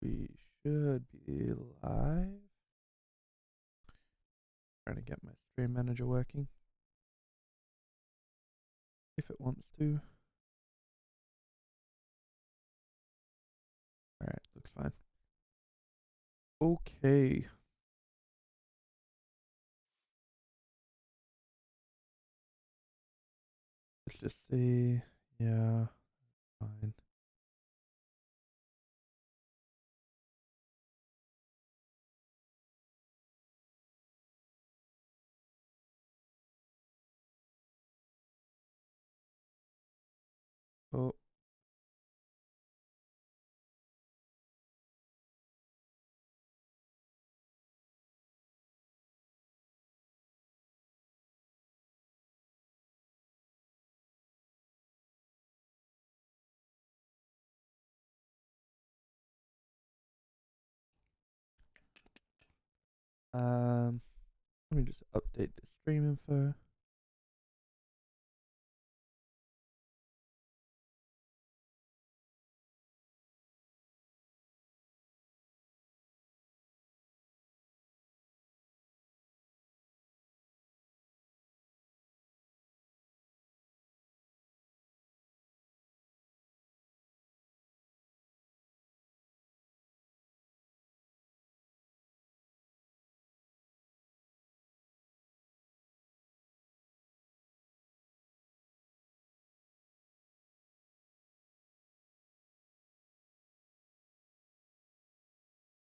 We should be live. Trying to get my stream manager working. If it wants to. Alright, looks fine. Okay. Let's just see. Yeah, fine. Oh, let me just update the stream info.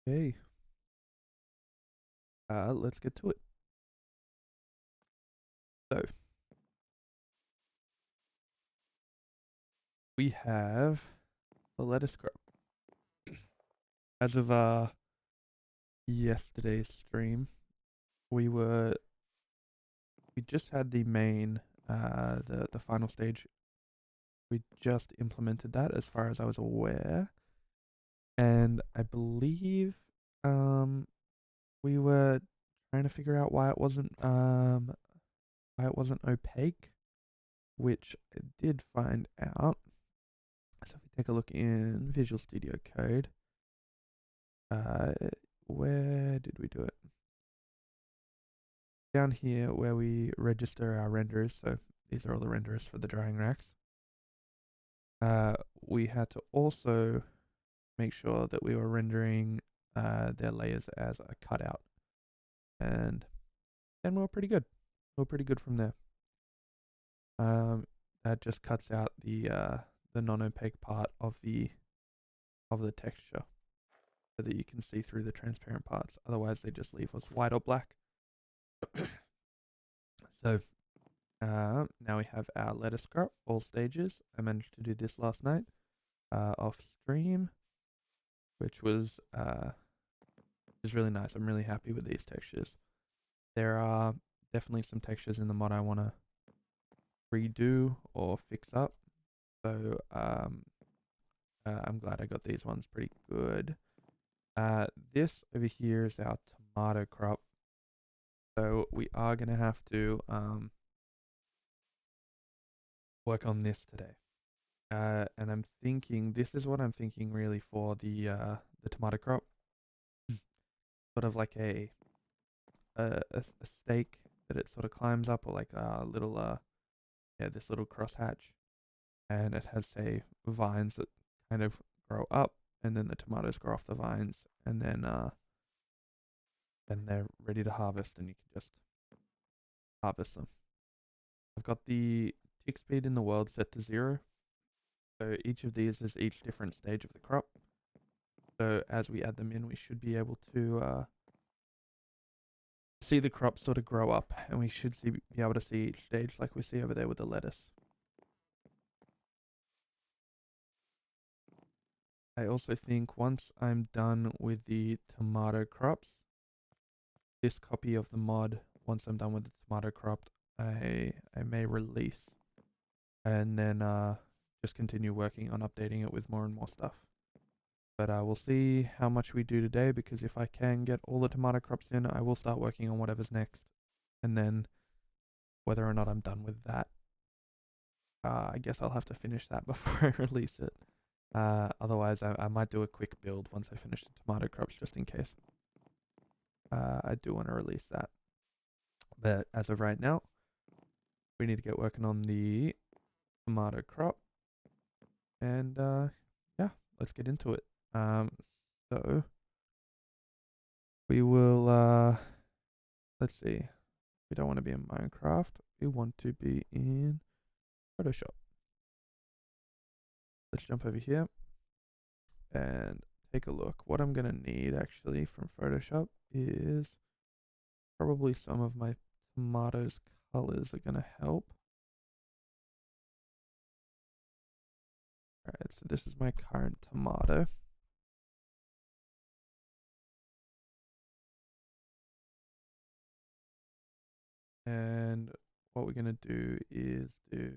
Okay. Let's get to it. So, we have the lettuce crop. As of yesterday's stream, we just had the main the final stage. We just implemented that as far as I was aware. And I believe we were trying to figure out why it wasn't opaque, which I did find out. So if we take a look in Visual Studio Code, where did we do it? Down here where we register our renderers, so these are all the renderers for the drying racks. We had to also make sure that we were rendering their layers as a cutout, and then we're pretty good. We're pretty good from there. That just cuts out the non-opaque part of the texture, so that you can see through the transparent parts. Otherwise, they just leave us white or black. So now we have our lettuce crop, all stages. I managed to do this last night off stream, which was really nice. I'm really happy with these textures. There are definitely some textures in the mod I want to redo or fix up. So I'm glad I got these ones pretty good. This over here is our tomato crop. So we are going to have to work on this today. And I'm thinking, this is what I'm thinking really for the tomato crop. Sort of like a stake that it sort of climbs up, or like a little this little crosshatch, and it has, say, vines that kind of grow up, and then the tomatoes grow off the vines, and then they're ready to harvest, and you can just harvest them. I've got the tick speed in the world set to 0, so each of these is each different stage of the crop. So as we add them in, we should be able to see the crop sort of grow up, and we should be able to see each stage like we see over there with the lettuce. I also think once I'm done with the tomato crops, this copy of the mod, once I'm done with the tomato crop, I may release, and then just continue working on updating it with more and more stuff. But we'll see how much we do today, because if I can get all the tomato crops in, I will start working on whatever's next. And then whether or not I'm done with that, I guess I'll have to finish that before I release it. Otherwise, I might do a quick build once I finish the tomato crops just in case. I do want to release that. But as of right now, we need to get working on the tomato crop. And yeah, let's get into it. So we will, let's see. We don't want to be in Minecraft. We want to be in Photoshop. Let's jump over here and take a look. What I'm going to need actually from Photoshop is probably some of my tomatoes colors are going to help. Alright, so this is my current tomato. And what we're going to do is do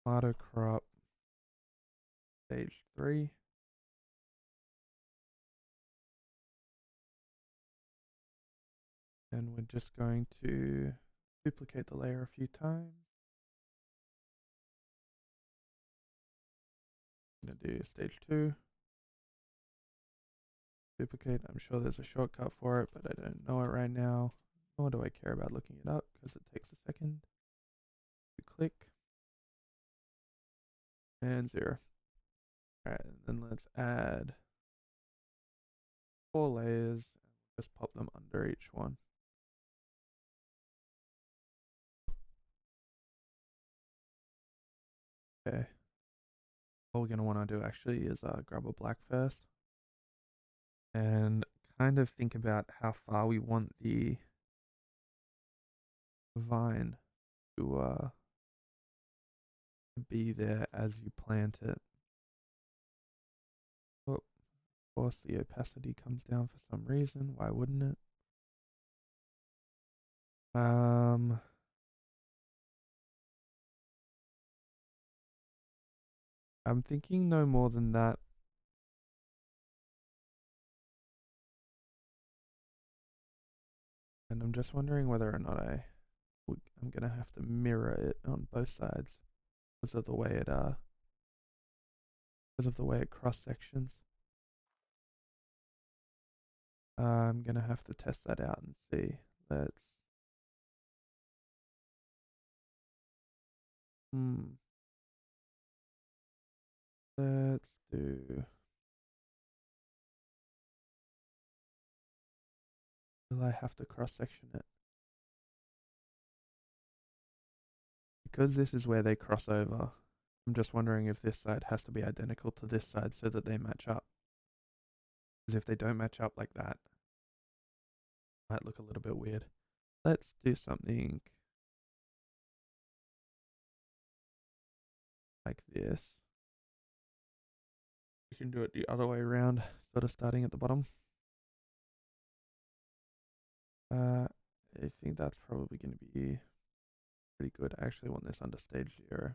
tomato crop stage 3. And we're just going to duplicate the layer a few times. I'm going to do stage 2. Duplicate. I'm sure there's a shortcut for it, but I don't know it right now. Nor do I care about looking it up because it takes a second. You click. And 0. Alright, and then let's add 4 layers. Just pop them under each one. Okay. What we're going to want to do actually is grab a black first. And kind of think about how far we want the vine to be there as you plant it. Oh, of course the opacity comes down for some reason. Why wouldn't it? I'm thinking no more than that. And I'm just wondering whether or not I'm gonna have to mirror it on both sides because of the way it cross sections. I'm gonna have to test that out and see. Let's let's do. Will I have to cross section it? Because this is where they cross over, I'm just wondering if this side has to be identical to this side so that they match up. Because if they don't match up like that, it might look a little bit weird. Let's do something like this. We can do it the other way around, sort of starting at the bottom. I think that's probably going to be pretty good. I actually want this under stage 0.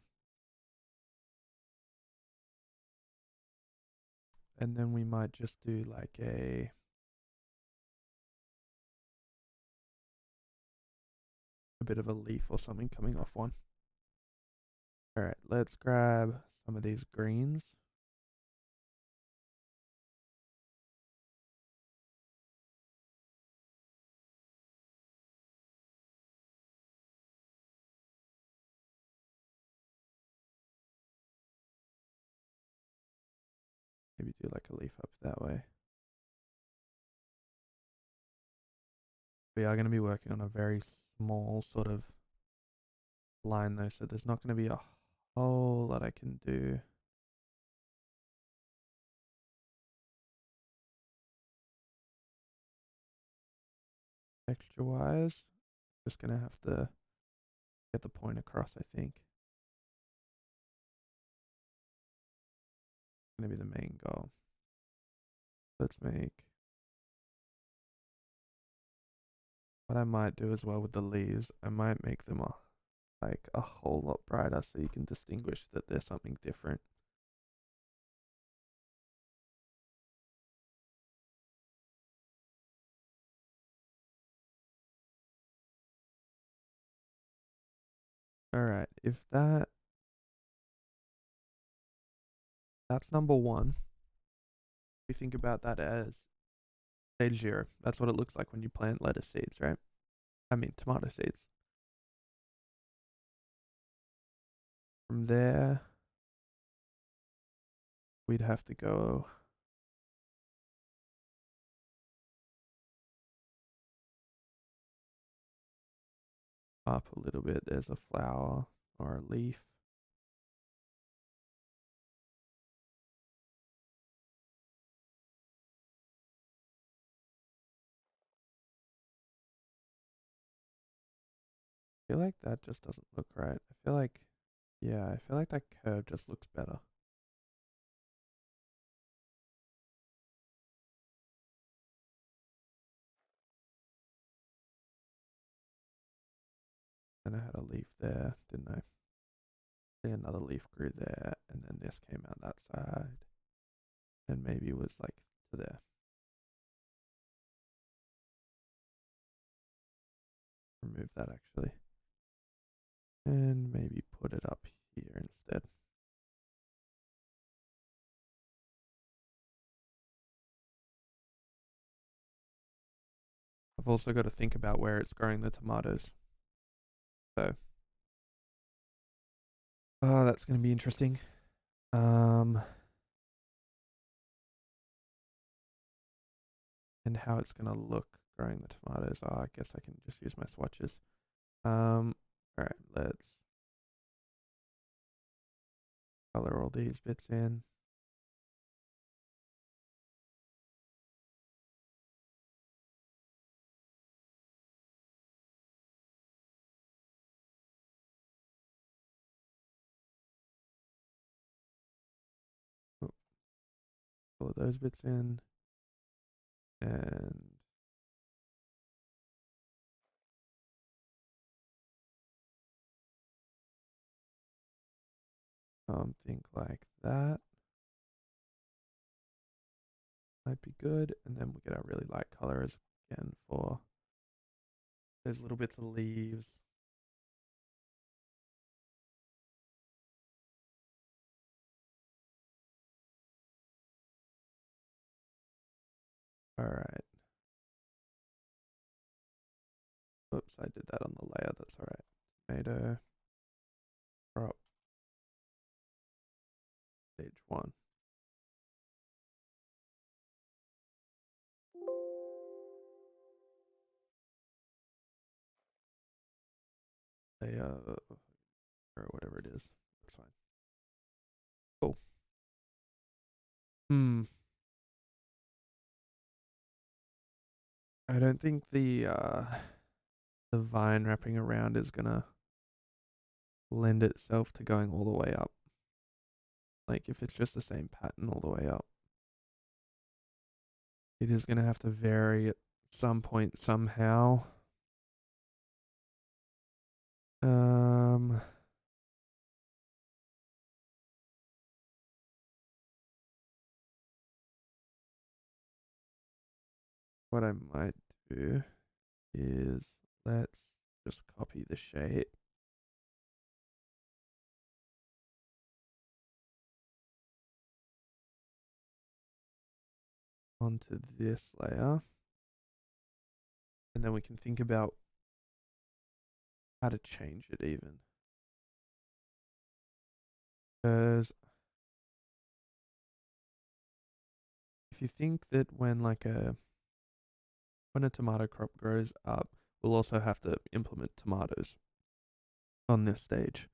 And then we might just do like a bit of a leaf or something coming off one. Alright, let's grab some of these greens. Maybe do like a leaf up that way. We are going to be working on a very small sort of line though, so there's not going to be a whole lot I can do. Texture wise, just going to have to get the point across, I think. Going to be the main goal. Let's make. What I might do as well with the leaves, I might make them like a whole lot brighter so you can distinguish that there's something different. Alright, if that's number one, we think about that as stage zero. That's what it looks like when you plant lettuce seeds, right? I mean tomato seeds. From there, we'd have to go up a little bit. There's a flower or a leaf. I feel like that just doesn't look right. I feel like, yeah, I feel like that curve just looks better. And I had a leaf there, didn't I? See, another leaf grew there, and then this came out that side, and maybe it was like to there. Remove that actually, and maybe put it up here instead. I've also got to think about where it's growing the tomatoes. So, oh, that's going to be interesting. And how it's going to look growing the tomatoes. Oh, I guess I can just use my swatches. All right, let's color all these bits in. Oh, color those bits in. And something like that might be good. And then we get our really light colors again for those little bits of leaves. All right. Oops, I did that on the layer. That's all right. Tomato crop stage one. Layer or whatever it is. That's fine. Cool. Hmm. I don't think the vine wrapping around is gonna lend itself to going all the way up. Like if it's just the same pattern all the way up, it is gonna have to vary at some point somehow. Um, what I might do is let's just copy the shape onto this layer, and then we can think about how to change it even. Because if you think that when a tomato crop grows up, we'll also have to implement tomatoes on this stage.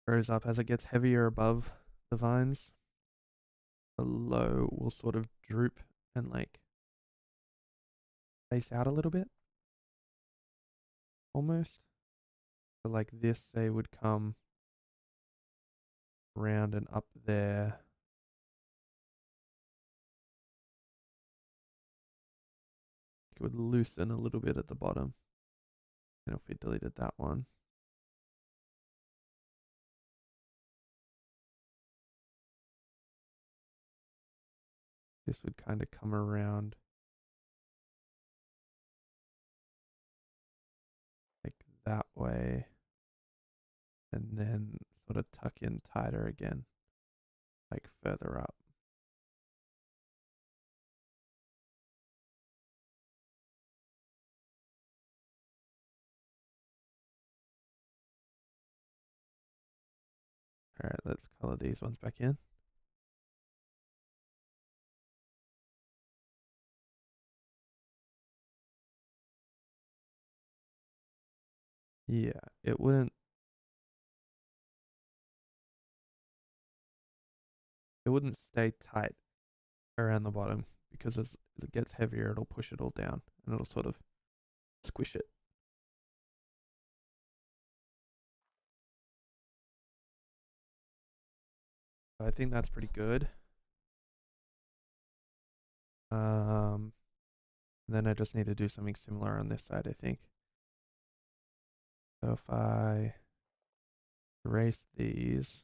Grows up as it gets heavier above the vines, below will sort of droop and like face out a little bit, almost. So like this, say, would come round and up there. It would loosen a little bit at the bottom. And if we deleted that one, this would kind of come around like that way. and then sort of tuck in tighter again, like further up. Alright, let's color these ones back in. Yeah, it wouldn't stay tight around the bottom because as it gets heavier, it'll push it all down and it'll sort of squish it. I think that's pretty good. Then I just need to do something similar on this side, I think. So if I erase these,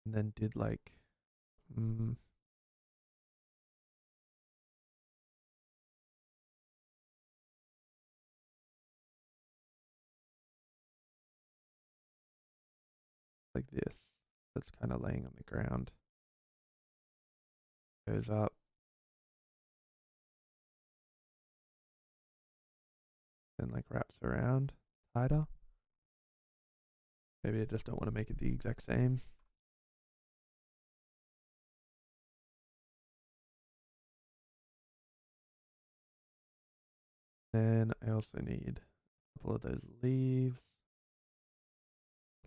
and then did like, like this, that's kind of laying on the ground, goes up, then like wraps around tighter. Maybe I just don't want to make it the exact same. Then I also need a couple of those leaves.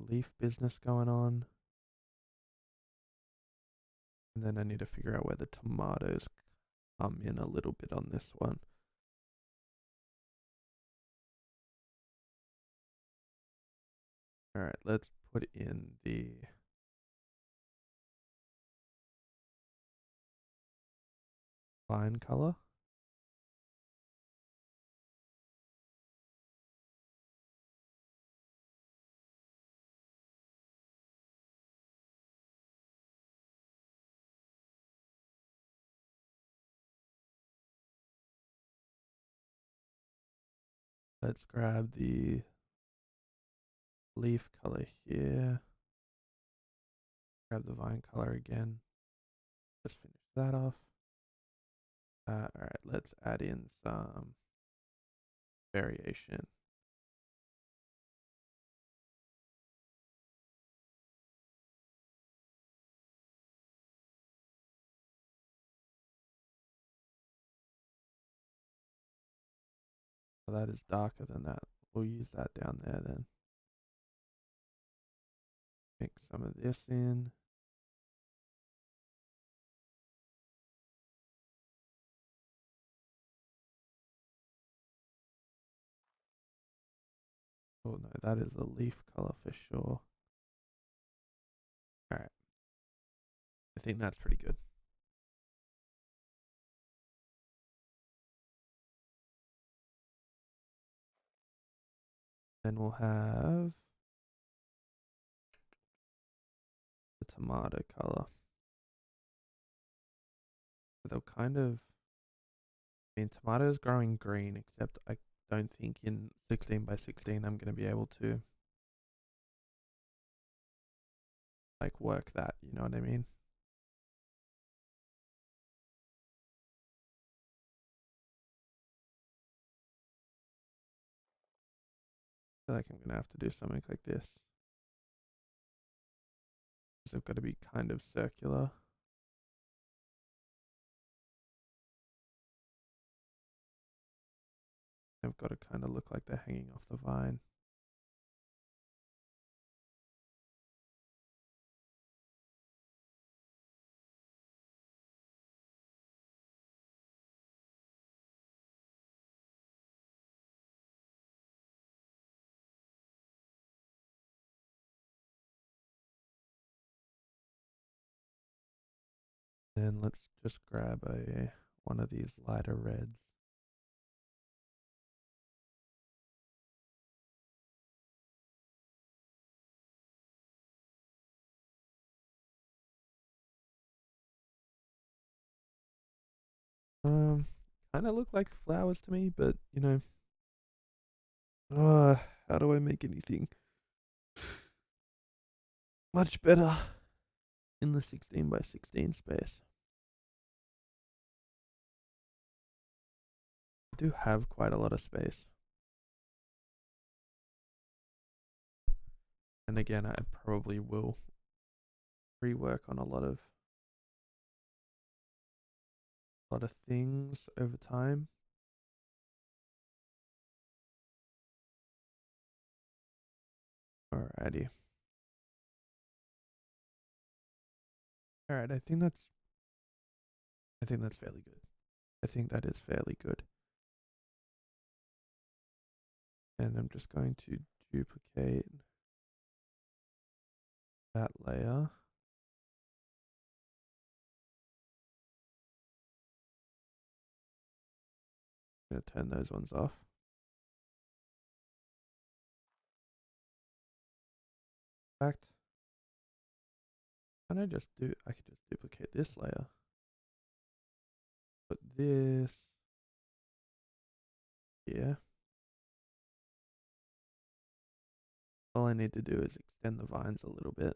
Leaf business going on. And then I need to figure out where the tomatoes come in a little bit on this one. Alright, let's put in the vine color. Let's grab the leaf color here. Grab the vine color again. Just finish that off. Alright, let's add in some variation. So that is darker than that. We'll use that down there then. Mix some of this in. Oh no, that is a leaf color for sure. Alright. I think that's pretty good. Then we'll have the tomato color. They'll kind of, I mean, tomatoes growing green, except I don't think in 16 by 16 I'm going to be able to like work that, you know what I mean? I feel like I'm going to have to do something like this. So they've got to be kind of circular. They've got to kind of look like they're hanging off the vine. Then let's just grab one of these lighter reds. kind of look like flowers to me, but you know, how do I make anything much better in the 16 by 16 space? I do have quite a lot of space. And again, I probably will rework on a lot of things over time. Alrighty. Alright, I think that's fairly good. I think that is fairly good. And I'm just going to duplicate that layer. I'm going to turn those ones off. In fact, I could just duplicate this layer. Put this here. All I need to do is extend the vines a little bit.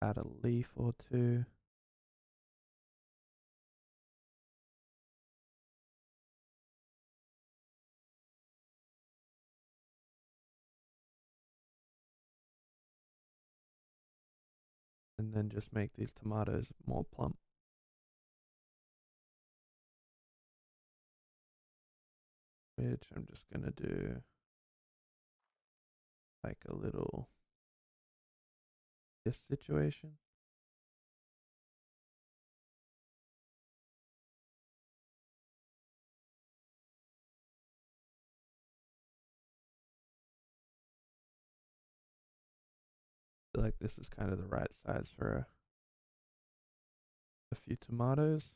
Add a leaf or two. And then just make these tomatoes more plump. Which I'm just going to do like a little this situation. I feel like this is kind of the right size for a few tomatoes.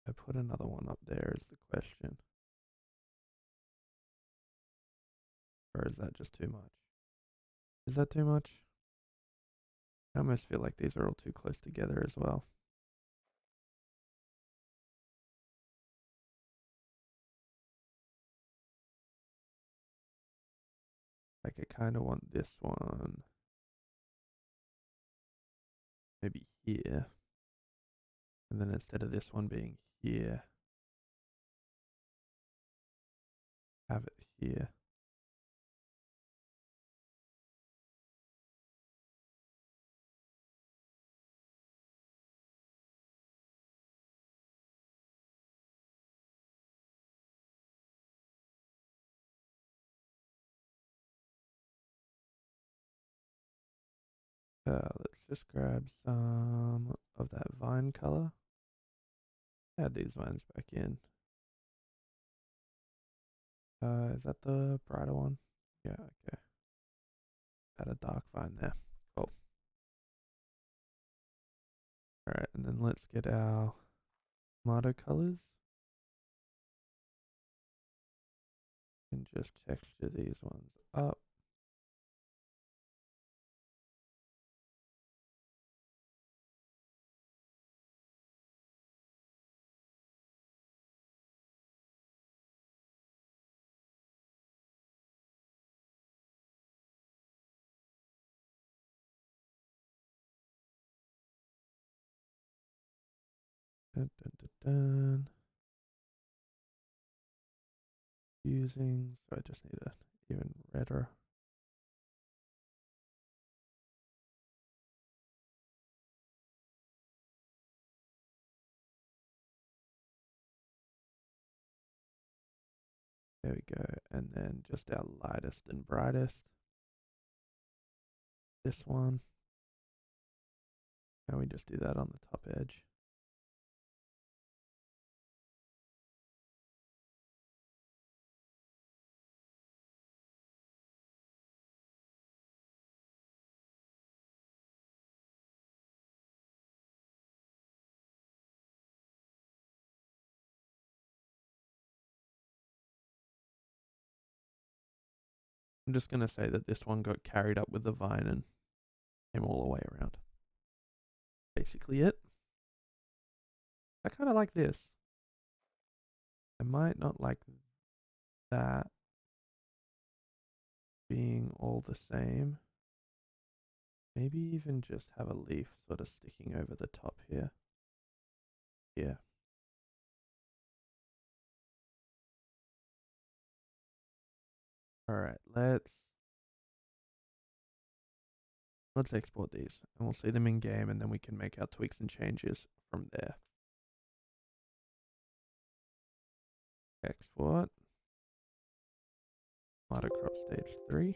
I put another one up there is the question. Or is that just too much? Is that too much? I almost feel like these are all too close together as well. Like I kind of want this one maybe here. And then instead of this one being here, have it here. Let's just grab some of that vine color. Add these vines back in. Is that the brighter one? Yeah, okay. Add a dark vine there. Cool. Alright, and then let's get our tomato colors. And just texture these ones up. Dun, dun, dun, dun. Using, so I just need a even redder. There we go. And then just our lightest and brightest. This one. And we just do that on the top edge. I'm just going to say that this one got carried up with the vine and came all the way around. Basically it. I kind of like this. I might not like that being all the same. Maybe even just have a leaf sort of sticking over the top here. Yeah. Alright, let's export these and we'll see them in game and then we can make our tweaks and changes from there. Export. Motocrop stage 3.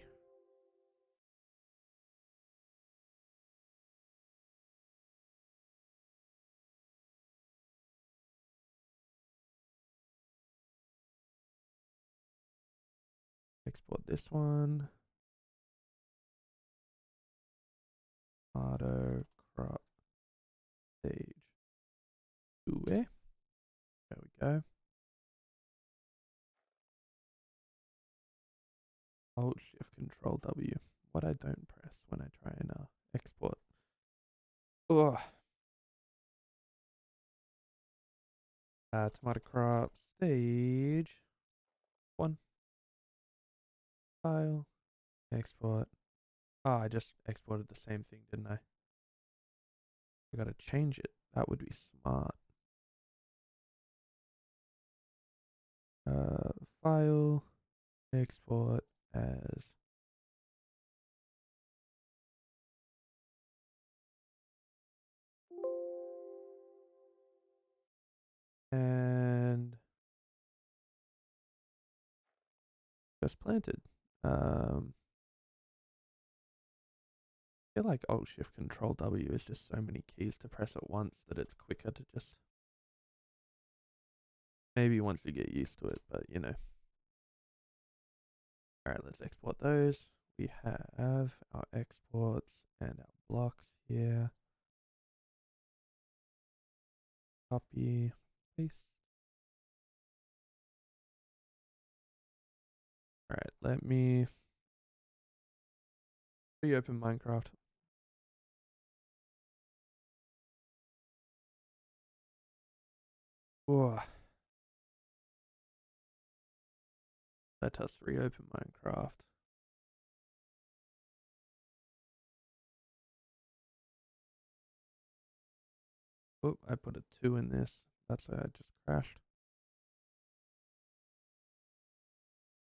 Export this one. Auto crop stage 2. There we go. Alt Shift Control W. What I don't press when I try and export. Ugh. Tomato crop stage 1. File. Export. Oh, I just exported the same thing, didn't I? I gotta change it. That would be smart. File. Export as. And just planted. I feel like Alt Shift Control W is just so many keys to press at once that it's quicker to just. Maybe once you get used to it, but you know. Alright, let's export those. We have our exports and our blocks here. Copy, paste. Alright, let me reopen Minecraft. Whoa. Let us reopen Minecraft. Oh, I put a 2 in this. That's why I just crashed.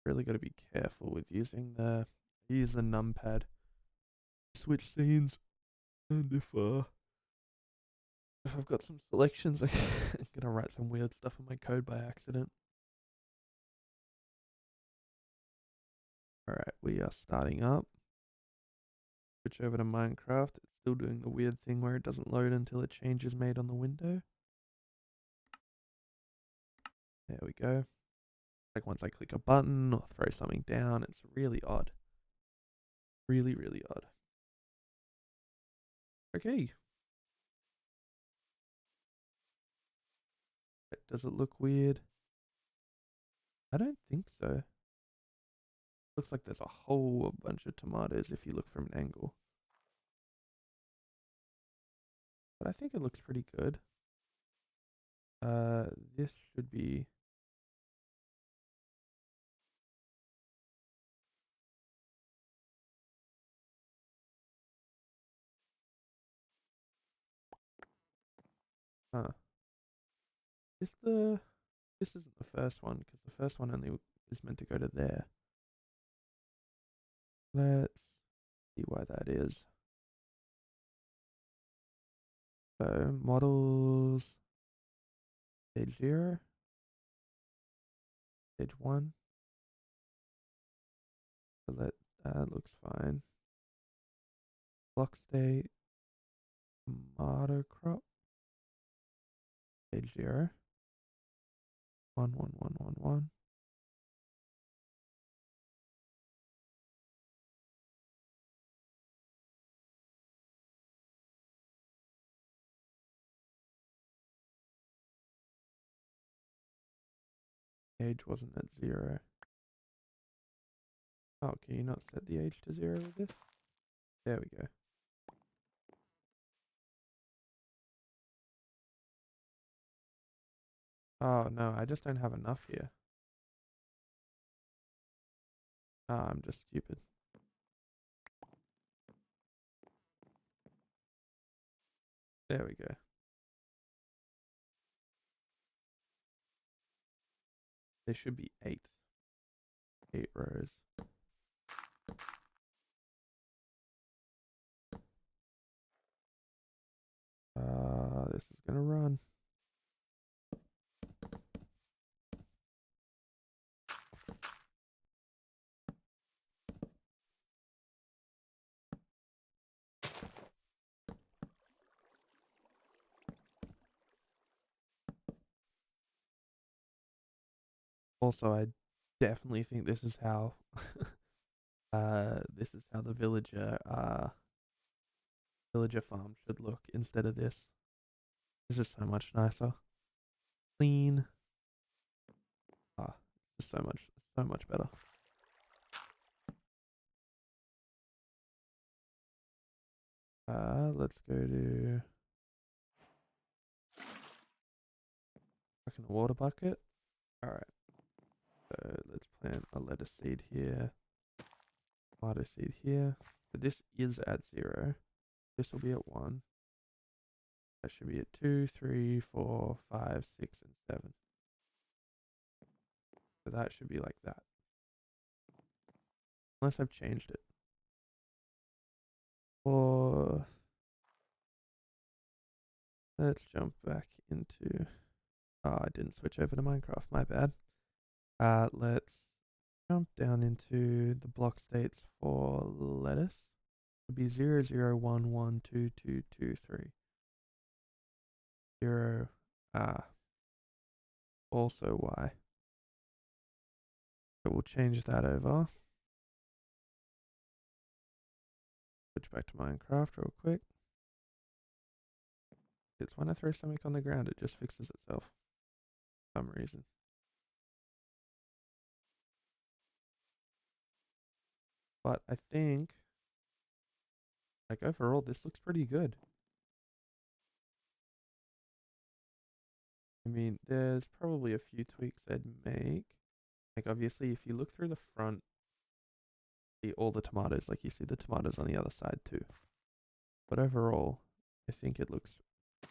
Really got to be careful with using use the numpad. Switch scenes, and if I've got some selections, I'm gonna write some weird stuff in my code by accident. Alright, we are starting up. Switch over to Minecraft. It's still doing the weird thing where it doesn't load until a change is made on the window. There we go. Like once I click a button or throw something down, it's really odd. Really, really odd. Okay. Does it look weird? I don't think so. Looks like there's a whole bunch of tomatoes if you look from an angle. But I think it looks pretty good. This should be. Huh. Is the. This isn't the first one, because the first one only is meant to go to there. Let's see why that is. So, models. Stage 0. Stage 1. So that looks fine. Block state. Tomato crop. Stage 0. 1, 1, 1, 1, 1. Age wasn't at 0. Oh, can you not set the age to 0 with this? There we go. Oh no, I just don't have enough here. Ah, I'm just stupid. There we go. There should be 8. 8 rows. This is gonna run. Also, I definitely think this is how the villager farm should look instead of this. This is so much nicer. Clean. Ah, just so much better. Let's go to fucking water bucket. Alright, so let's plant a lettuce seed here. Tomato seed here. So this is at 0. This will be at 1. That should be at 2, 3, 4, 5, 6, and 7. So that should be like that. Unless I've changed it. Or let's jump back into. Oh, I didn't switch over to Minecraft. My bad. Let's jump down into the block states for lettuce. It would be 0, 0, 1, 1, 2, 2, 2, 3. 0. Also Y. So we'll change that over. Switch back to Minecraft real quick. It's when I throw something on the ground, it just fixes itself. For some reason. But I think, like, overall, this looks pretty good. I mean, there's probably a few tweaks I'd make. Like, obviously, if you look through the front, see all the tomatoes, like you see the tomatoes on the other side too. But overall, I think it looks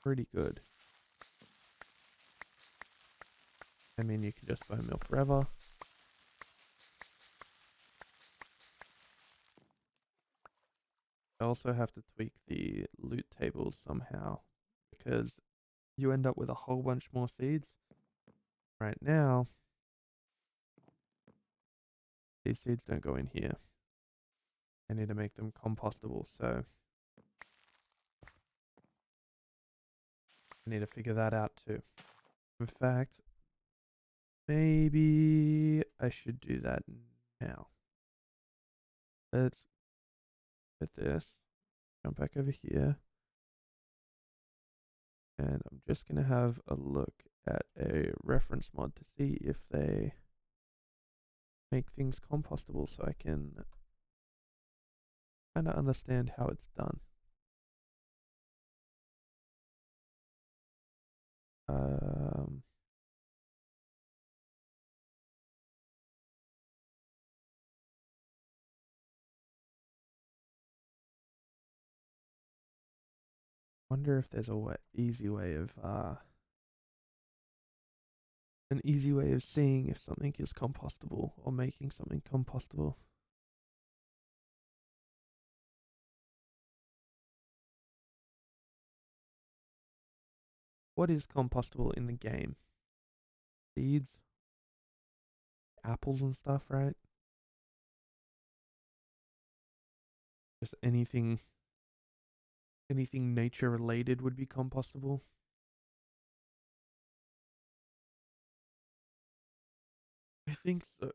pretty good. I mean, you can just bone meal forever. I also have to tweak the loot tables somehow because you end up with a whole bunch more seeds. Right now, these seeds don't go in here. I need to make them compostable, so I need to figure that out too. In fact, maybe I should do that now. Let's get this, jump back over here, and I'm just going to have a look at a reference mod to see if they make things compostable so I can kind of understand how it's done. Wonder if there's a easy way of an easy way of seeing if something is compostable or making something compostable. What is compostable in the game? Seeds, apples and stuff, right? Just anything nature related would be compostable. I think so.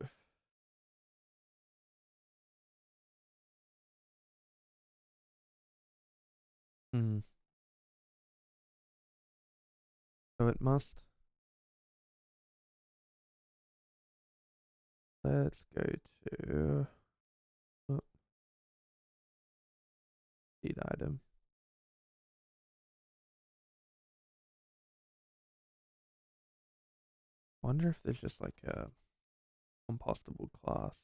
Hmm. So it must. Let's go to seed item. Wonder if there's just like a compostable class.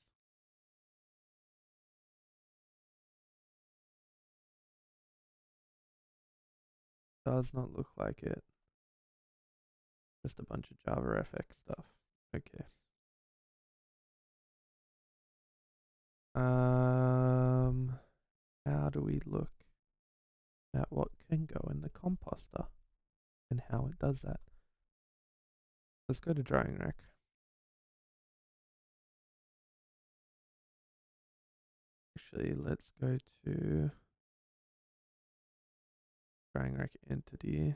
Does not look like it. Just a bunch of JavaFX stuff. Okay. How do we look at what can go in the composter and how it does that? Let's go to drying rack. Actually, let's go to drying rack entity.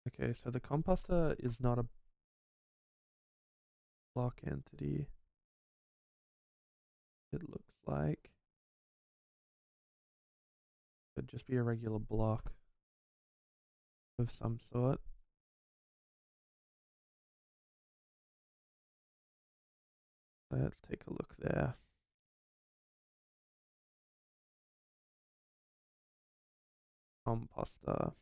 Okay, so the composter is not a block entity. It looks like it'd just be a regular block of some sort. Let's take a look there. Composter.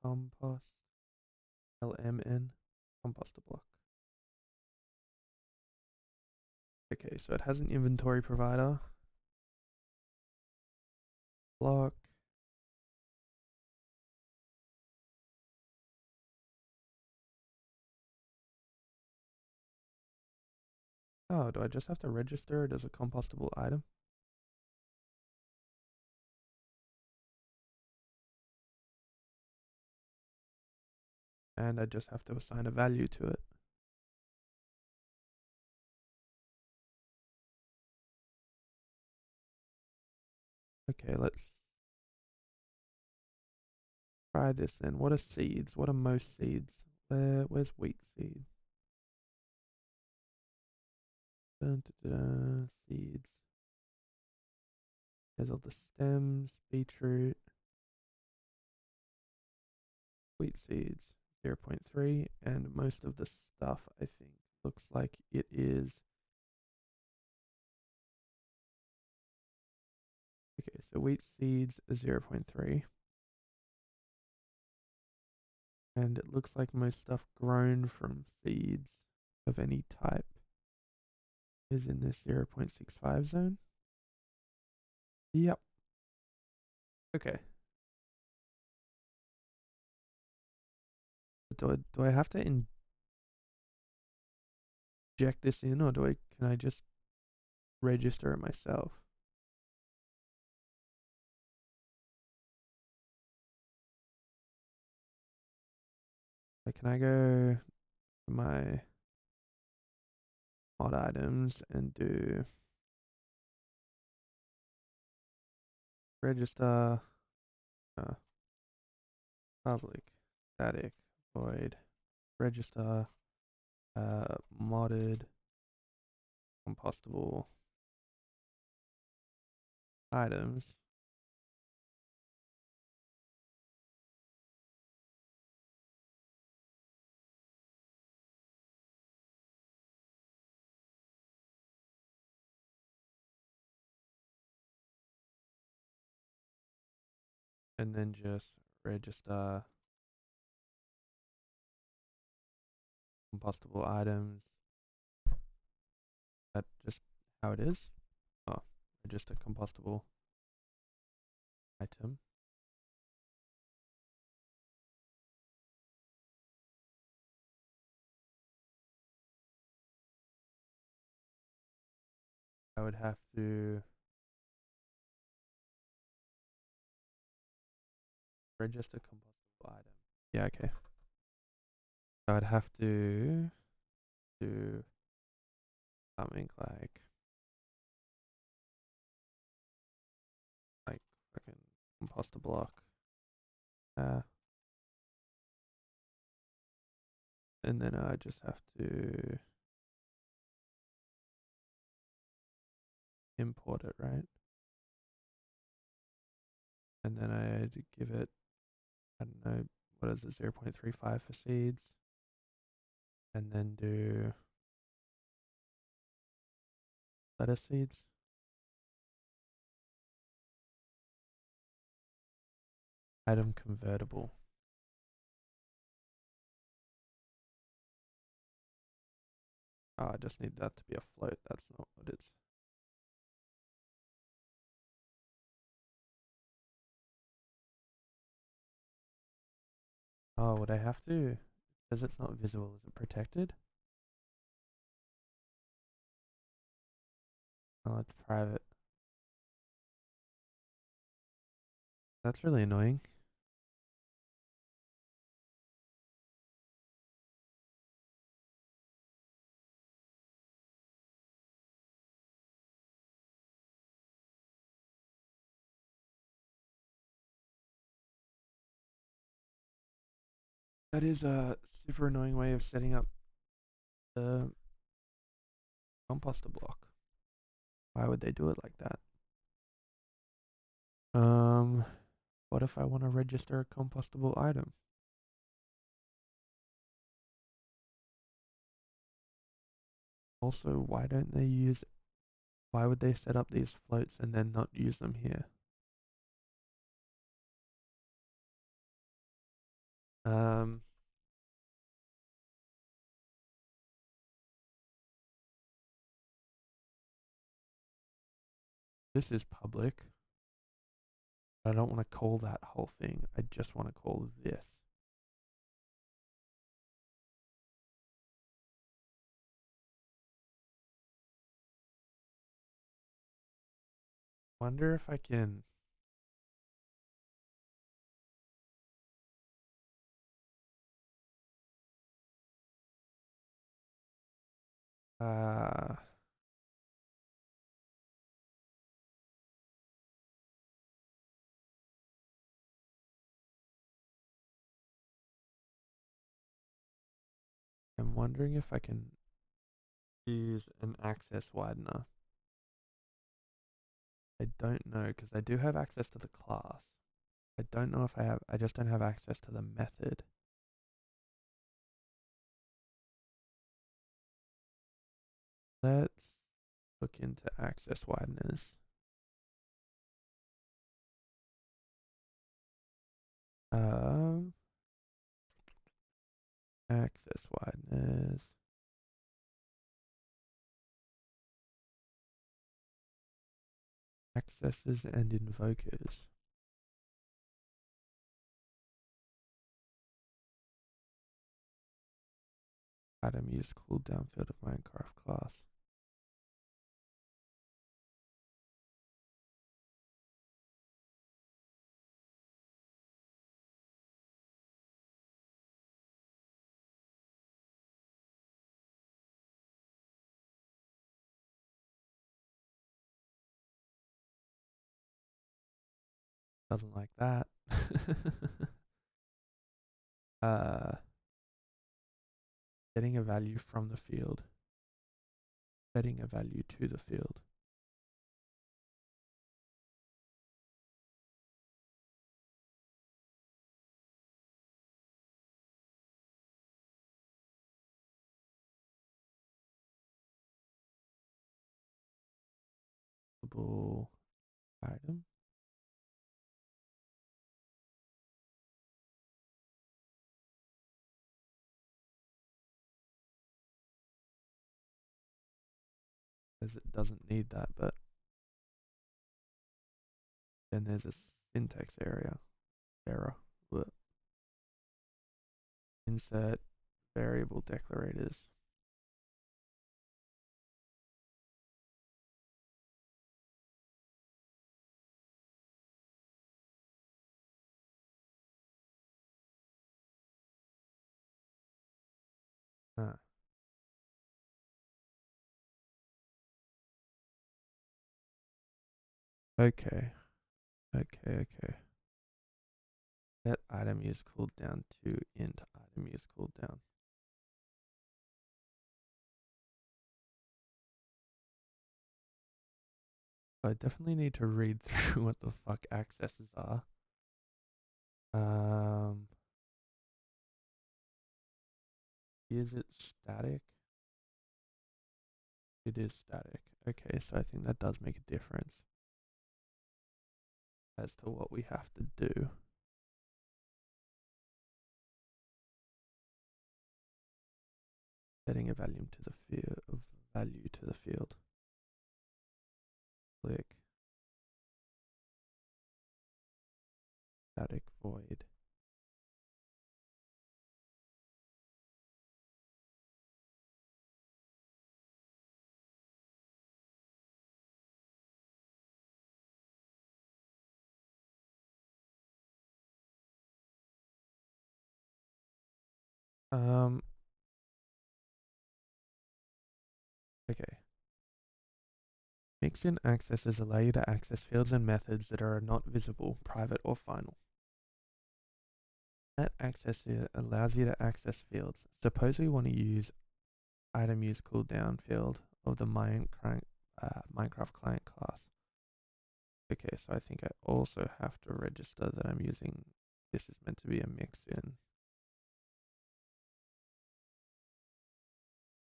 Compost. LMN. Composter block. Okay, so it has an inventory provider. Block. Oh, do I just have to register it as a compostable item? And I just have to assign a value to it. Okay, let's try this then. What are seeds? What are most seeds? Where's wheat seed? Seeds. There's all the stems, beetroot, wheat seeds, 0.3, and most of the stuff I think looks like it is. Okay, so wheat seeds are 0.3. And it looks like most stuff grown from seeds of any type is in this 0.65 zone. Yep. Okay. Do I have to inject this in, or can I just register it myself? Like, can I go to my mod items and do register public static void register modded compostable items. And then just register compostable items. That just how it is. Oh, register compostable item. I would have to register compostable item. Yeah, okay. I would have to do something like fucking composter block. And then I just have to import it, right? And then I'd give it I don't know, what is it, 0.35 for seeds, and then do lettuce seeds. Item convertible. Oh, I just need that to be a float. That's not what it's. Oh, would I have to? Because it's not visible, is it protected? Oh, it's private. That's really annoying. That is a super annoying way of setting up the composter block. Why would they do it like that? What if I want to register a compostable item? Also, why would they set up these floats and then not use them here? Um, this is public. I don't want to call that whole thing. I just want to call this. Wonder if I can. Uh, I'm wondering if I can use an access widener. I don't know because I do have access to the class. I don't know if I just don't have access to the method. Let's look into access wideners. Um, access wideners. Accesses and invokers. Item use cooldown field of Minecraft class. Doesn't like that. uh, Getting a value from the field. Setting a value to the field. Item. Says it doesn't need that, but then there's a syntax error. But insert variable declarators. Ah, okay. Okay. Set item use cooldown to int item use cooldown. I definitely need to read through what the fuck accesses are. Um, is it static? It is static. Okay, so I think that does make a difference as to what we have to do. Setting a value to the field. Click static void. Okay. Mixed-in accesses allow you to access fields and methods that are not visible, private, or final. Net access allows you to access fields. Suppose we want to use item use cooldown field of the Minecraft client class. Okay, so I think I also have to register that I'm using, this is meant to be a mix-in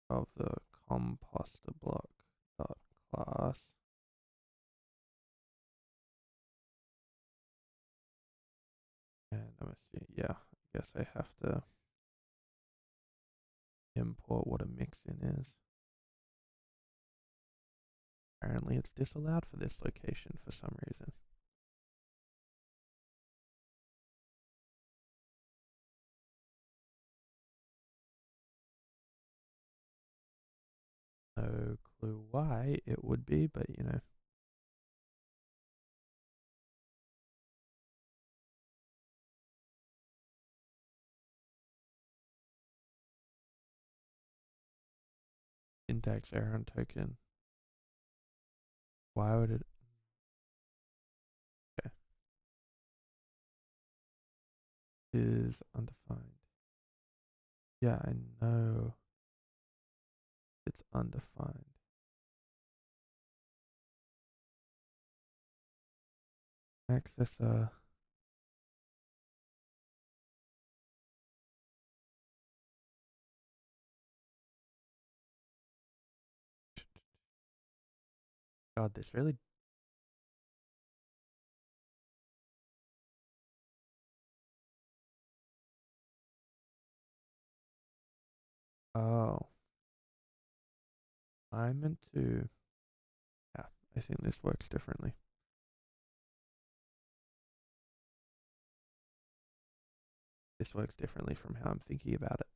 of the composter block dot class. And I'm assuming, yeah, I guess I have to import what a mix-in is. Apparently it's disallowed for this location for some reason. No clue why it would be, but you know. Syntax error on token. Why would it? Okay. Is undefined. Yeah, I know it's undefined. Accessor. God, this really. Oh. I meant to. Yeah, I think this works differently. This works differently from how I'm thinking about it.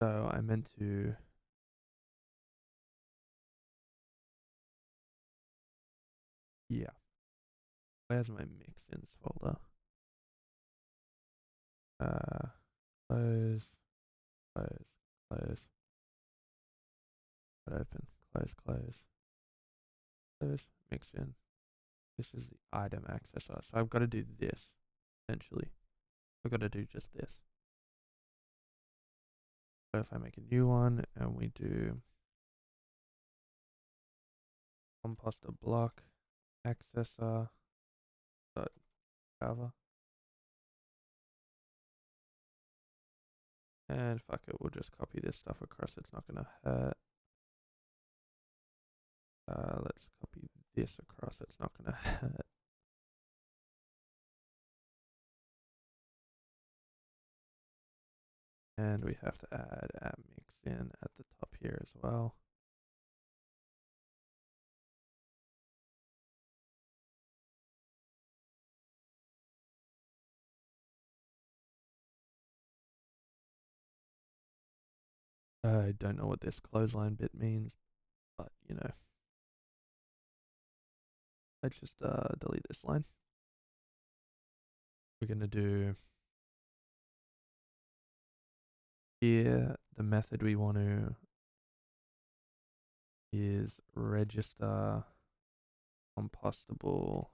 So I meant to. Yeah. Where's my mix-ins folder? Close, close, close. Open, close, close, mix-in. This is the item accessor. So I've got to do this, essentially. I've got to do just this. So if I make a new one and we do composter block accessor dot java, and fuck it, we'll just copy this stuff across. It's not gonna hurt. Let's copy this across. It's not gonna hurt. And we have to add a mix in at the top here as well. I don't know what this clothesline bit means, but you know, let's just delete this line. We're gonna do here, the method we want to is register compostable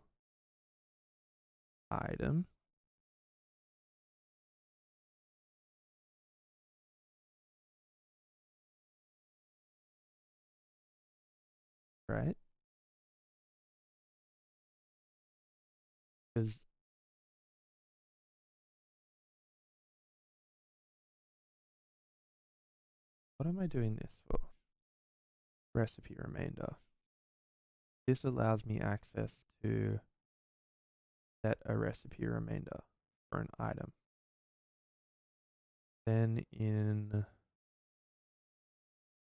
item. right? Because what am I doing this for? Recipe remainder. This allows me access to set a recipe remainder for an item. Then in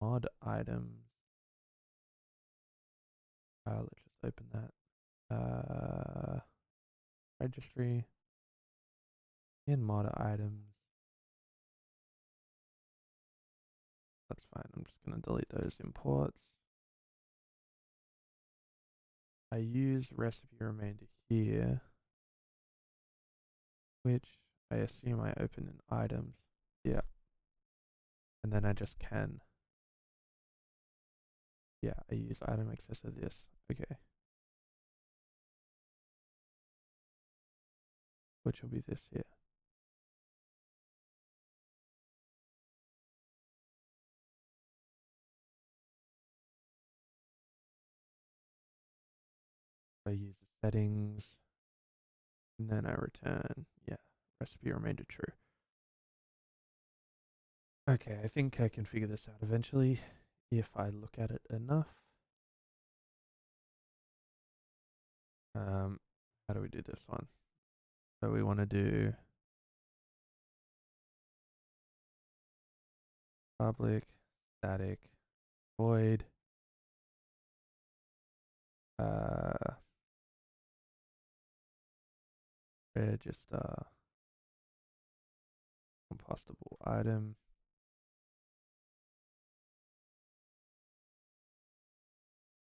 mod items, let's just open that. Registry. In mod items. That's fine. I'm just going to delete those imports. I use recipe remainder here, which I assume I open in items. Yeah. And then I just can. Yeah, I use item access of this. Okay. Which will be this here. I use the settings, and then I return, yeah, recipe remainder true. Okay, I think I can figure this out eventually if I look at it enough. How do we do this one? So we want to do public static void register compostable item,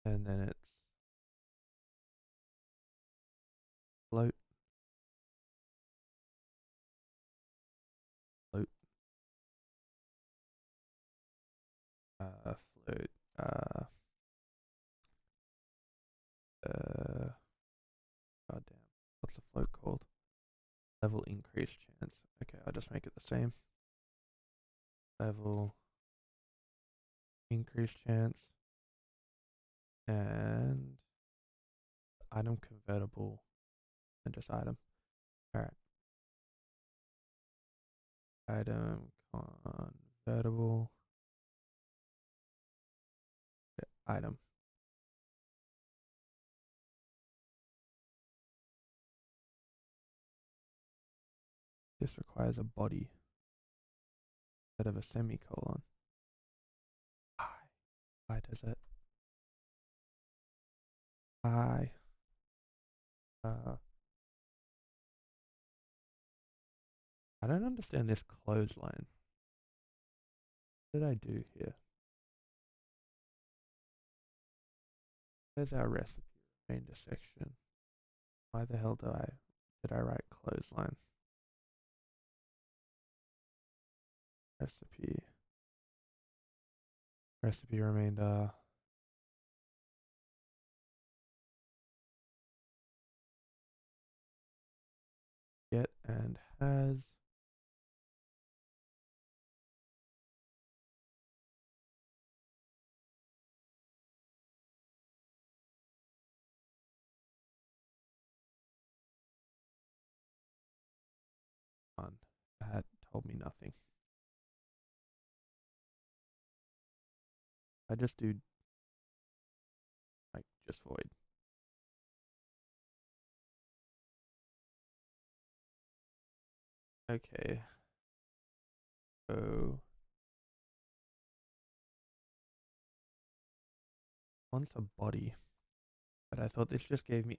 and then it's float float float goddamn, what's the float called? Level increase chance. Okay, I'll just make it the same. Level increase chance and item convertible and just item. Alright. Item convertible. Yeah, item. This requires a body instead of a semicolon. Why does it? I I don't understand this clothesline. What did I do here? There's our recipe remainder section. Why the hell did I write clothesline? Recipe remainder. Get and has. That told me nothing. I just do like just void. Okay. So wants a body. But I thought this just gave me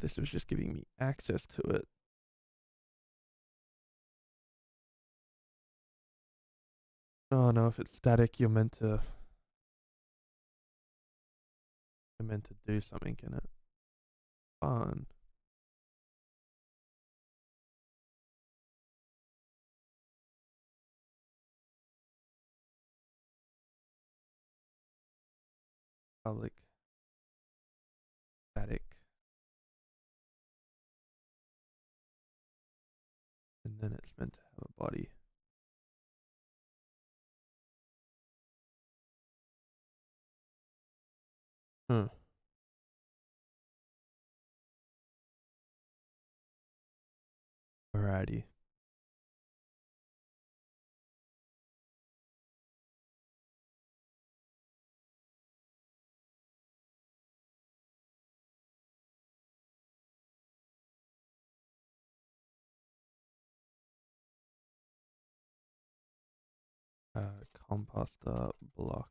this was just giving me access to it. Oh no, if it's static you're meant to do something in it. Fun. Public static. And then it's meant to have a body. Huh. Alrighty. Composter block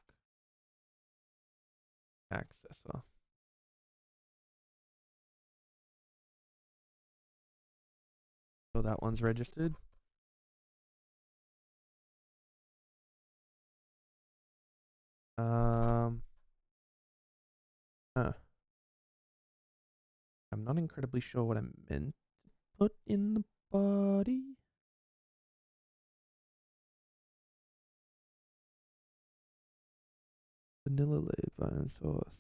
accessor. So that one's registered. Huh. I'm not incredibly sure what I meant to put in the body. Vanilla laid bone sauce.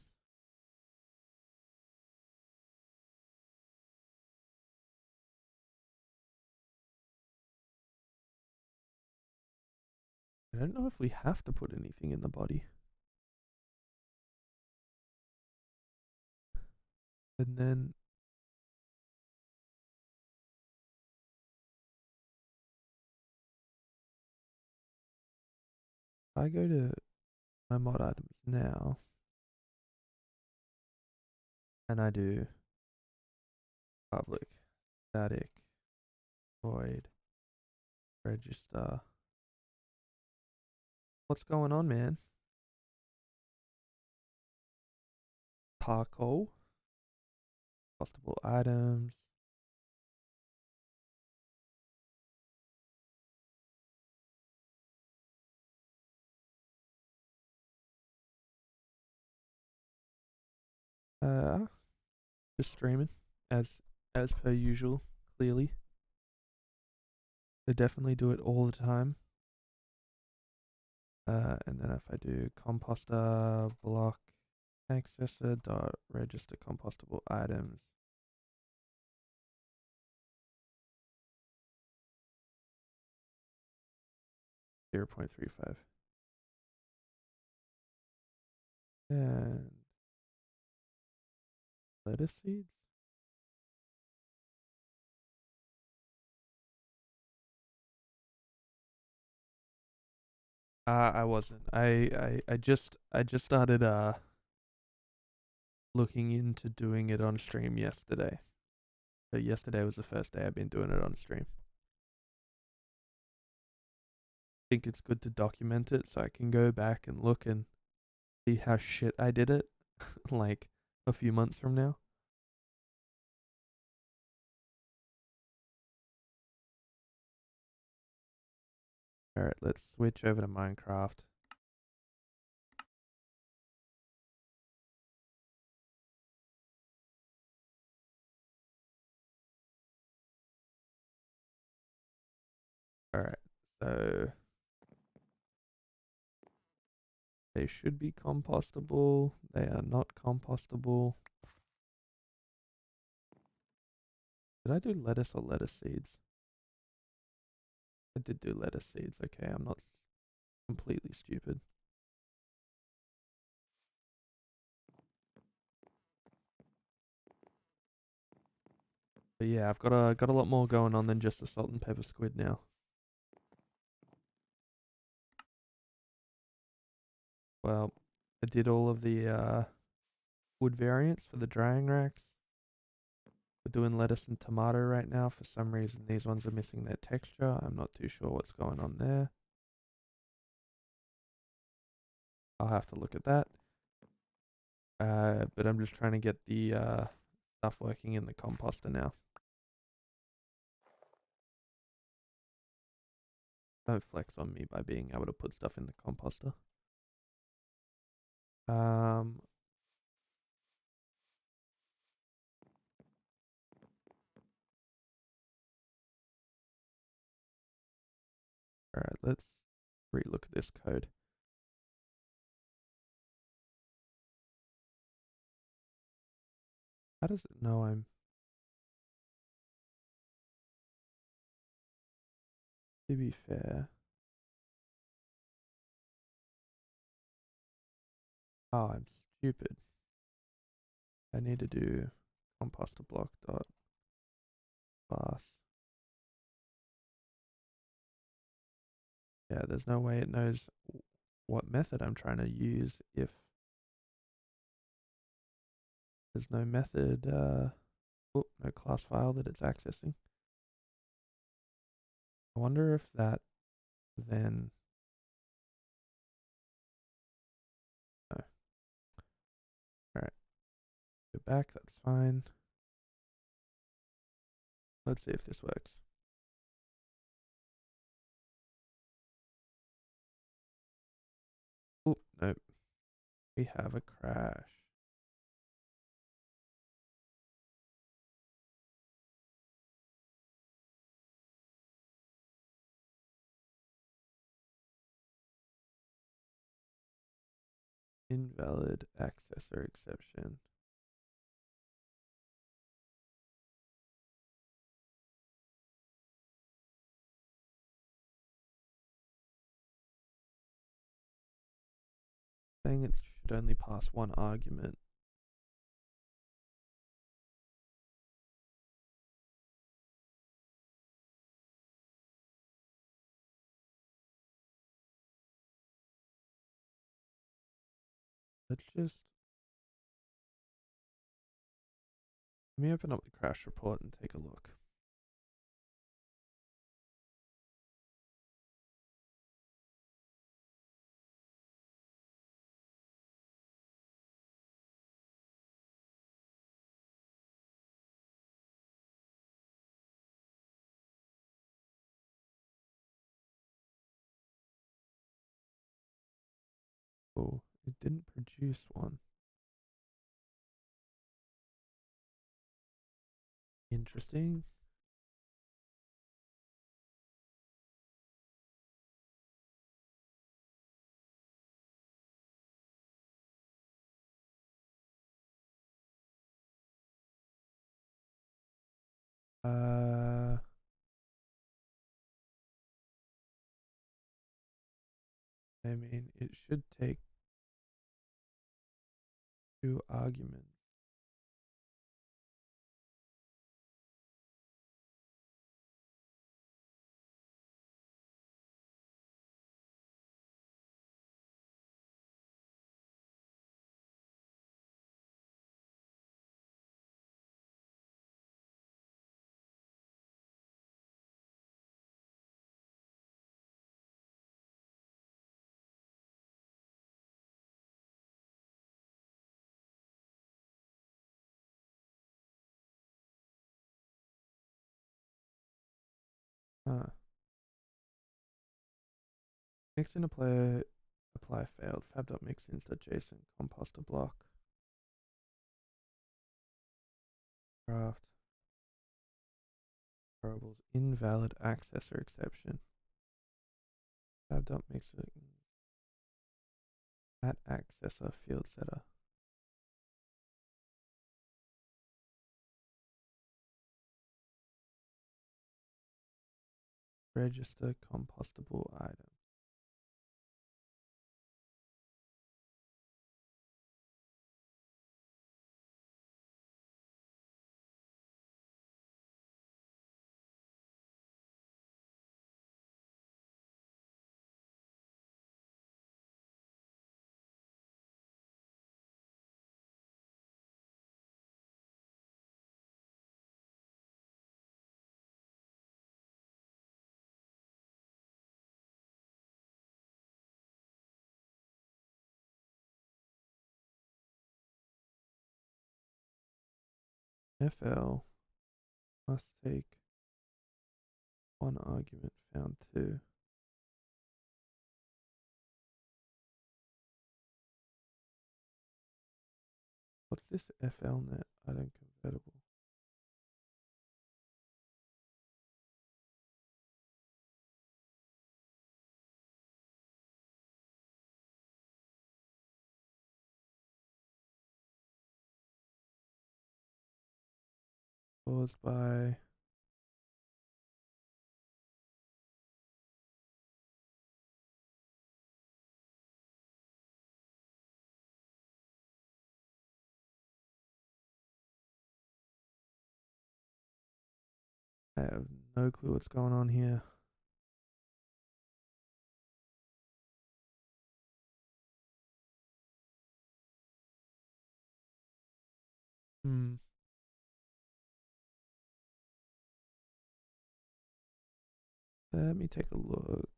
I don't know if we have to put anything in the body. And then if I go to my mod items now and I do public static void register. What's going on, man? Charcoal, compostable items. Just streaming as per usual. Clearly, they definitely do it all the time. And then if I do composter block accessor dot register compostable items. 0.35. And lettuce seeds. I wasn't. I just started looking into doing it on stream yesterday. So yesterday was the first day I've been doing it on stream. I think it's good to document it so I can go back and look and see how shit I did it like a few months from now. Alright, let's switch over to Minecraft. Alright, so they should be compostable. They are not compostable. Did I do lettuce or lettuce seeds? I did do lettuce seeds. Okay, I'm not completely stupid. But yeah, I've got a lot more going on than just a salt and pepper squid now. Well, I did all of the wood variants for the drying racks. We're doing lettuce and tomato right now. For some reason, these ones are missing their texture. I'm not too sure what's going on there. I'll have to look at that. But I'm just trying to get the stuff working in the composter now. Don't flex on me by being able to put stuff in the composter. Alright, let's relook at this code. How does it know I'm... To be fair... Oh, I'm stupid. I need to do composter block dot class. Yeah, there's no way it knows what method I'm trying to use if there's no method, no class file that it's accessing. I wonder if that then, no. Alright, go back, that's fine. Let's see if this works. Oh, nope. We have a crash. Invalid accessor exception. Saying it should only pass one argument. Let's just, let me open up the crash report and take a look. Oh, it didn't produce one. Interesting. Uh, I mean, it should take 2 arguments. Huh. Mixin apply failed. Fab.mixins.json composter block. Craft variables invalid accessor exception. Fab.mixin at accessor field setter. Register compostable item. FL must take 1 argument found 2. What's this FLnet item convertible? Caused by have no clue what's going on here. Hmm. Let me take a look.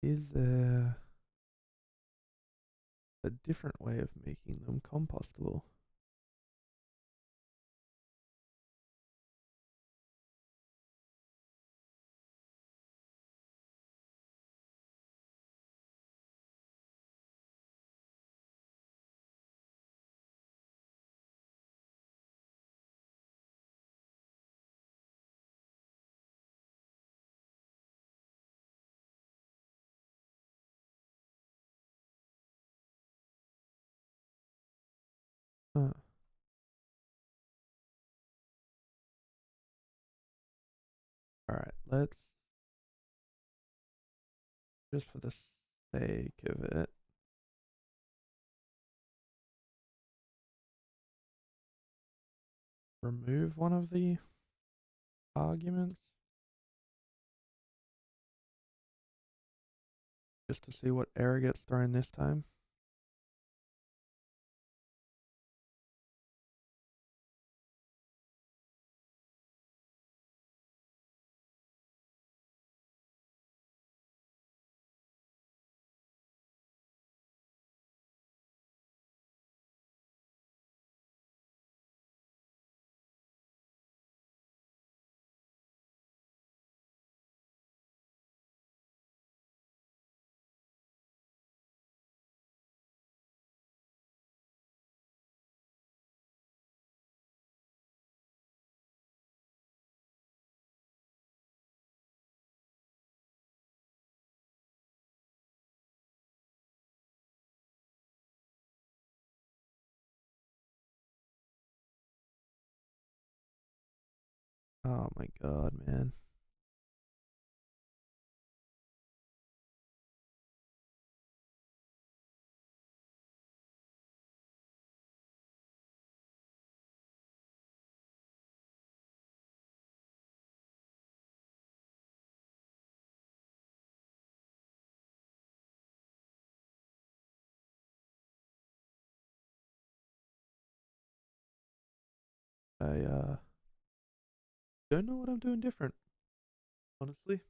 Is there a different way of making them compostable? Huh. Alright, let's, just for the sake of it, remove one of the arguments just to see what error gets thrown this time. Oh my god, man. I don't know what I'm doing different, honestly.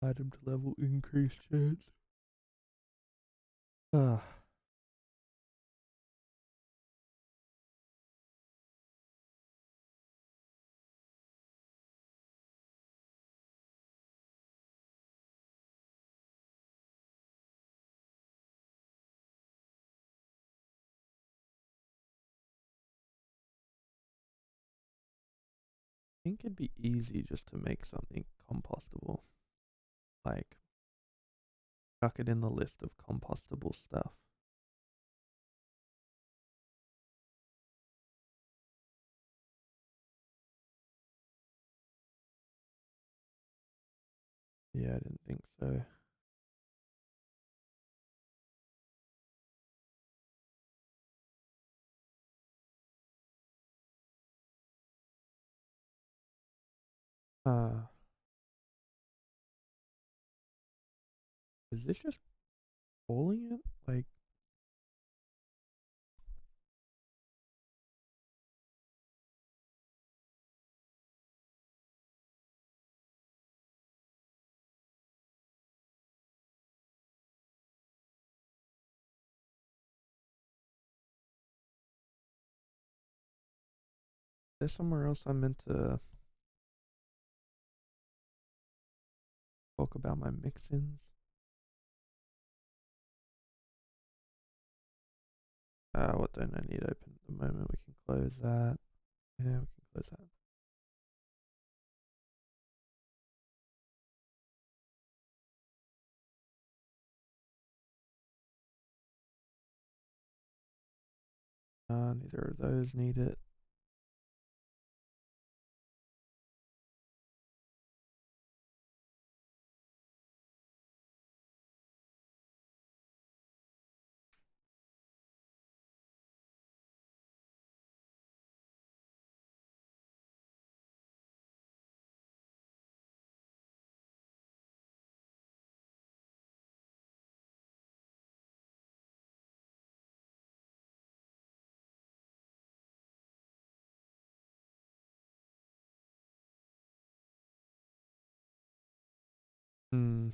Item to level increased chance. Ah, I think it'd be easy just to make something compostable. Like, chuck it in the list of compostable stuff. think so. Uh, is this just calling it? Like, there's somewhere else I'm meant to talk about my mix-ins. What don't I need open at the moment? We can close that. Yeah, we can close that. Neither of those need it. Hmm.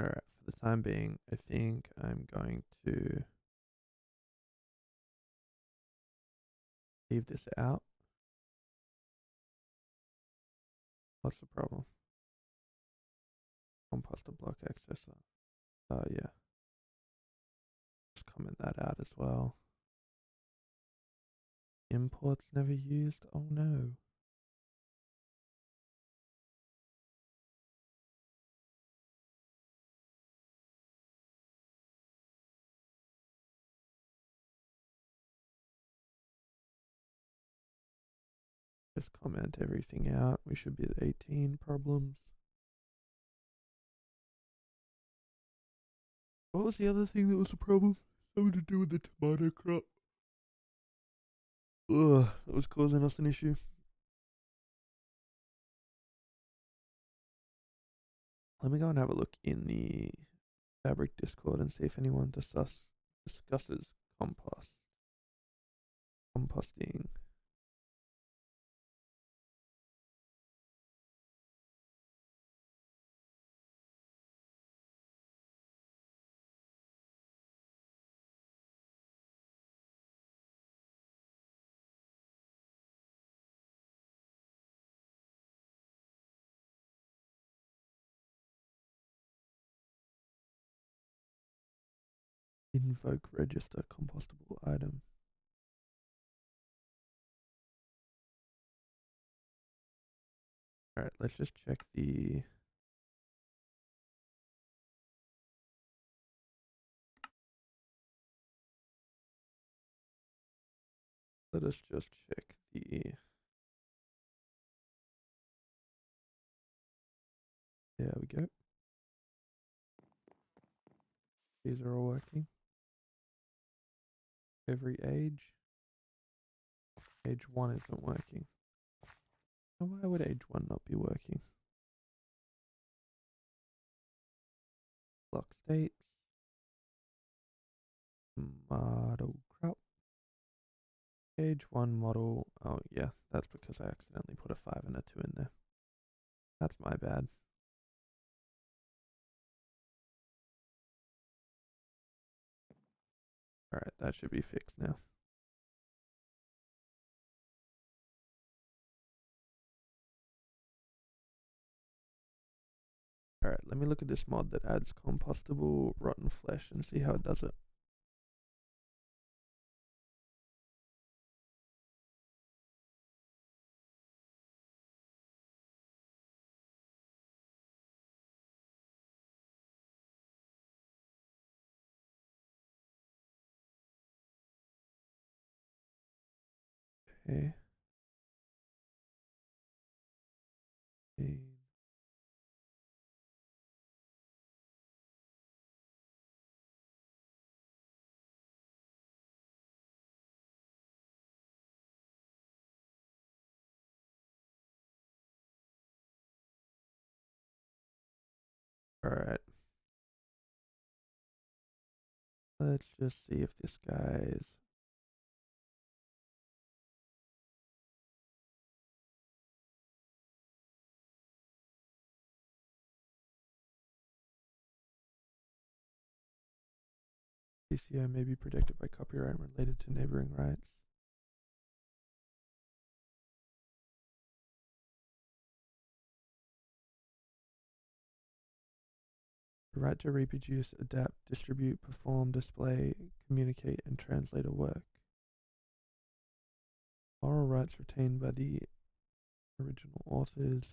Alright, for the time being, I think I'm going to leave this out. What's the problem? Composter block accessor. Yeah. Just comment that out as well. Imports never used? Oh no. Just comment everything out. We should be at 18 problems. What was the other thing that was a problem? Something to do with the tomato crop. Ugh, that was causing us an issue. Let me go and have a look in the Fabric Discord and see if anyone discusses composting. Invoke register compostable item. Alright, let's just check the. Let us just check the. There we go. These are all working. Every age. Age 1 isn't working. So why would age 1 not be working? Block states. Model crop. Age 1 model. Oh yeah, that's because I accidentally put a 5 and a 2 in there. That's my bad. Alright, that should be fixed now. Alright, let me look at this mod that adds compostable rotten flesh and see how it does it. Okay. Alright. Let's just see if this guy's. PCI may be protected by copyright related to neighboring rights. The right to reproduce, adapt, distribute, perform, display, communicate, and translate a work. Moral rights retained by the original authors.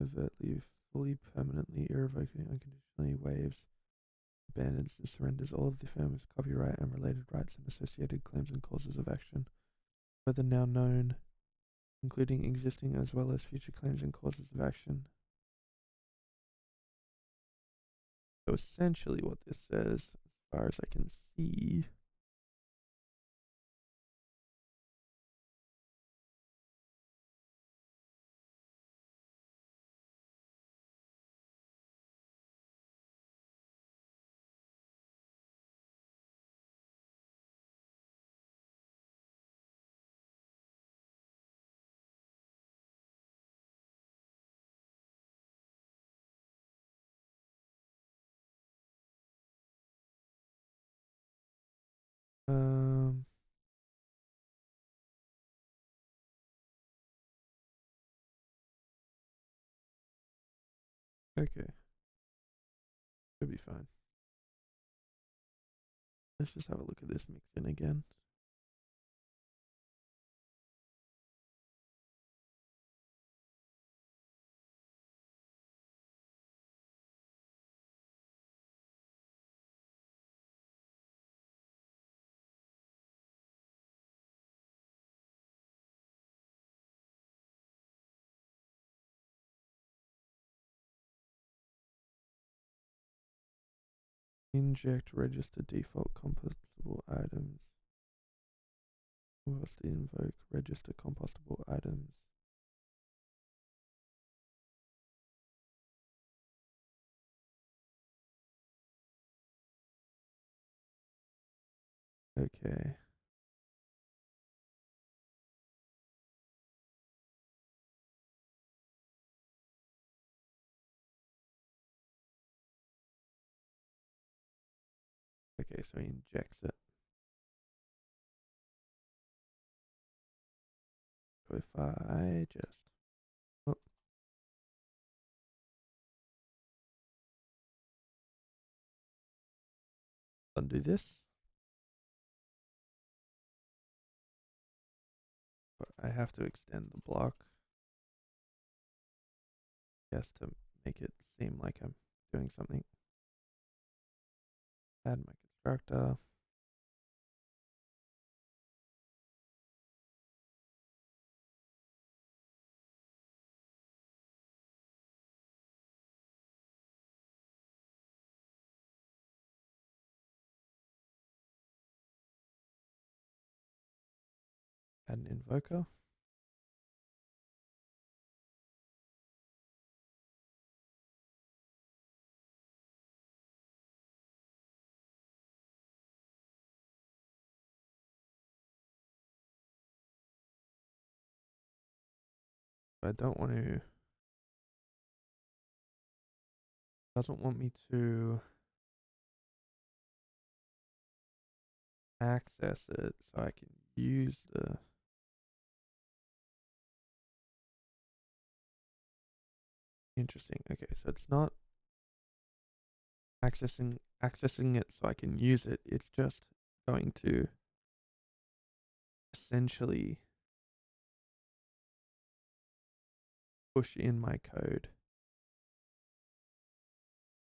Overtly, fully, permanently, irrevocably, unconditionally waives, abandons, and surrenders all of the firm's copyright and related rights and associated claims and causes of action, whether now known, including existing as well as future claims and causes of action. So essentially what this says, as far as I can see, um, okay, should be fine. Let's just have a look at this mix in again. Inject register default compostable items. Must invoke register compostable items. Okay. Okay, so he injects it. So if I just oh, undo this, but I have to extend the block, just to make it seem like I'm doing something. Add my constructor. Add an invoker. But I don't want to. Doesn't want me to access it, so I can use the. Interesting. Okay, so it's not accessing it so I can use it. It's just going to essentially push in my code.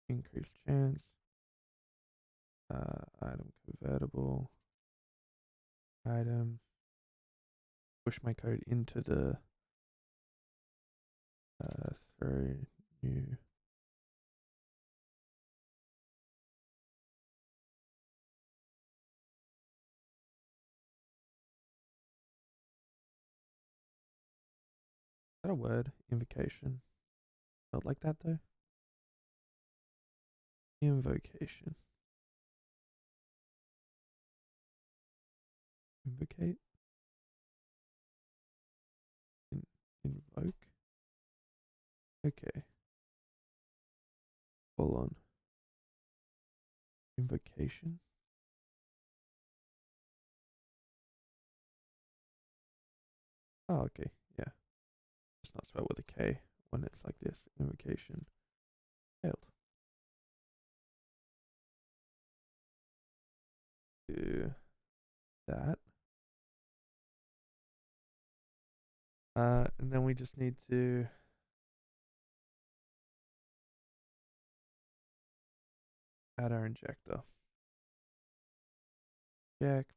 Increase chance. Item convertible. Item. Push my code into the throw new. Is that a word? Invocation. Felt like that though. Invocation. Invocate. Invoke. Okay. Hold on. Invocation. Oh, okay. Yeah. It's not spelled with a K when it's like this. Invocation. Failed. Do that. And then we just need to add our injector. Inject.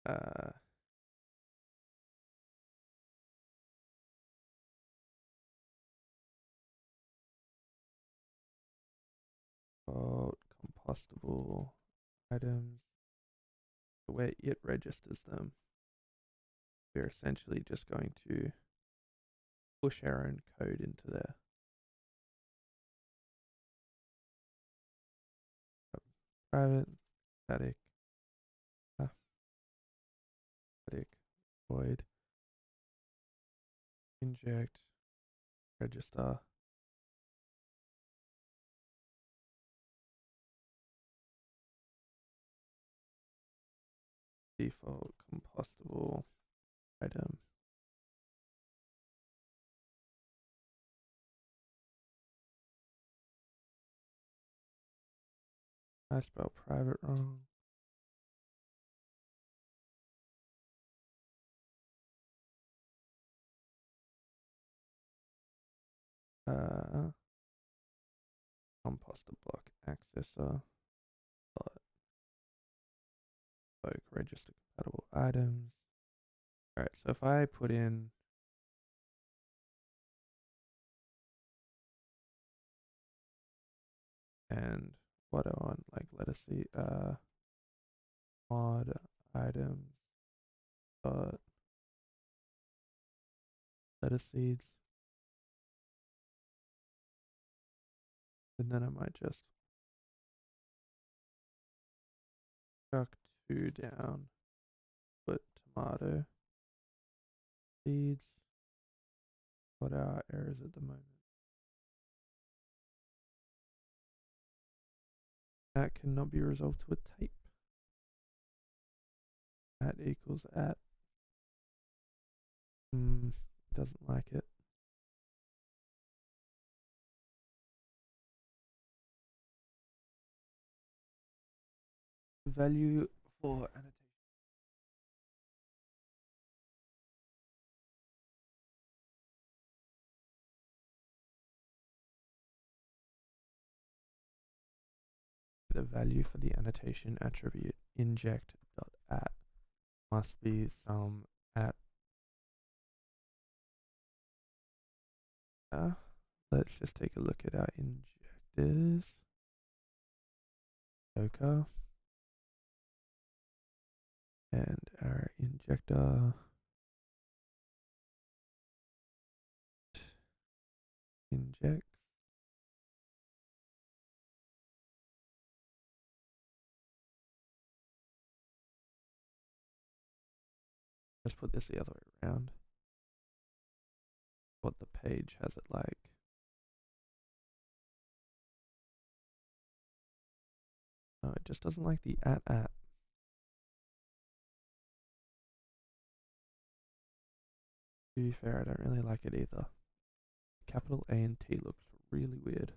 Uh, compostable items. Where it registers them, we're essentially just going to push our own code into there. Private, static, static, void, inject, register. Default compostable item. I spelled private wrong. Composter block accessor. Invoke register compatible items. Alright, so if I put in and what I want, like let us see, mod items dot lettuce seeds, and then I might just chuck 2 down, put tomato seeds. What are our errors at the moment? That cannot be resolved to a type. At equals at. Doesn't like it. Value for annotation. The value for the annotation attribute inject.at must be some at. Let's just take a look at our injectors. Docker. And our injector inject. Let's put this the other way around. What the page has it like. No, it just doesn't like the at. To be fair, I don't really like it either. Capital A and T looks really weird.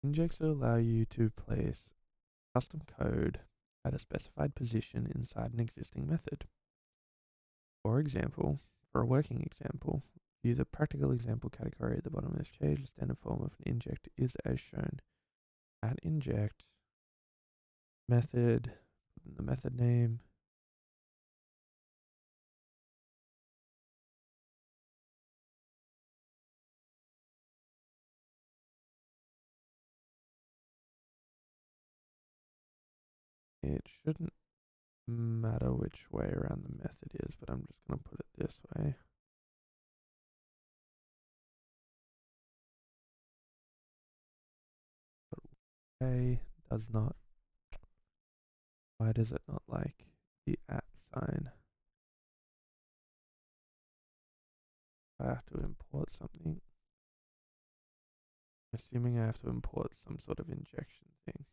Injects will allow you to place custom code at a specified position inside an existing method. For example, for a working example, view the practical example category at the bottom of this page. The standard form of an inject is as shown. At inject method, put in the method name. It shouldn't matter which way around the method is, but I'm just going to put it this way. But does not. Why does it not like the at sign? I have to import something. Assuming I have to import some sort of injection thing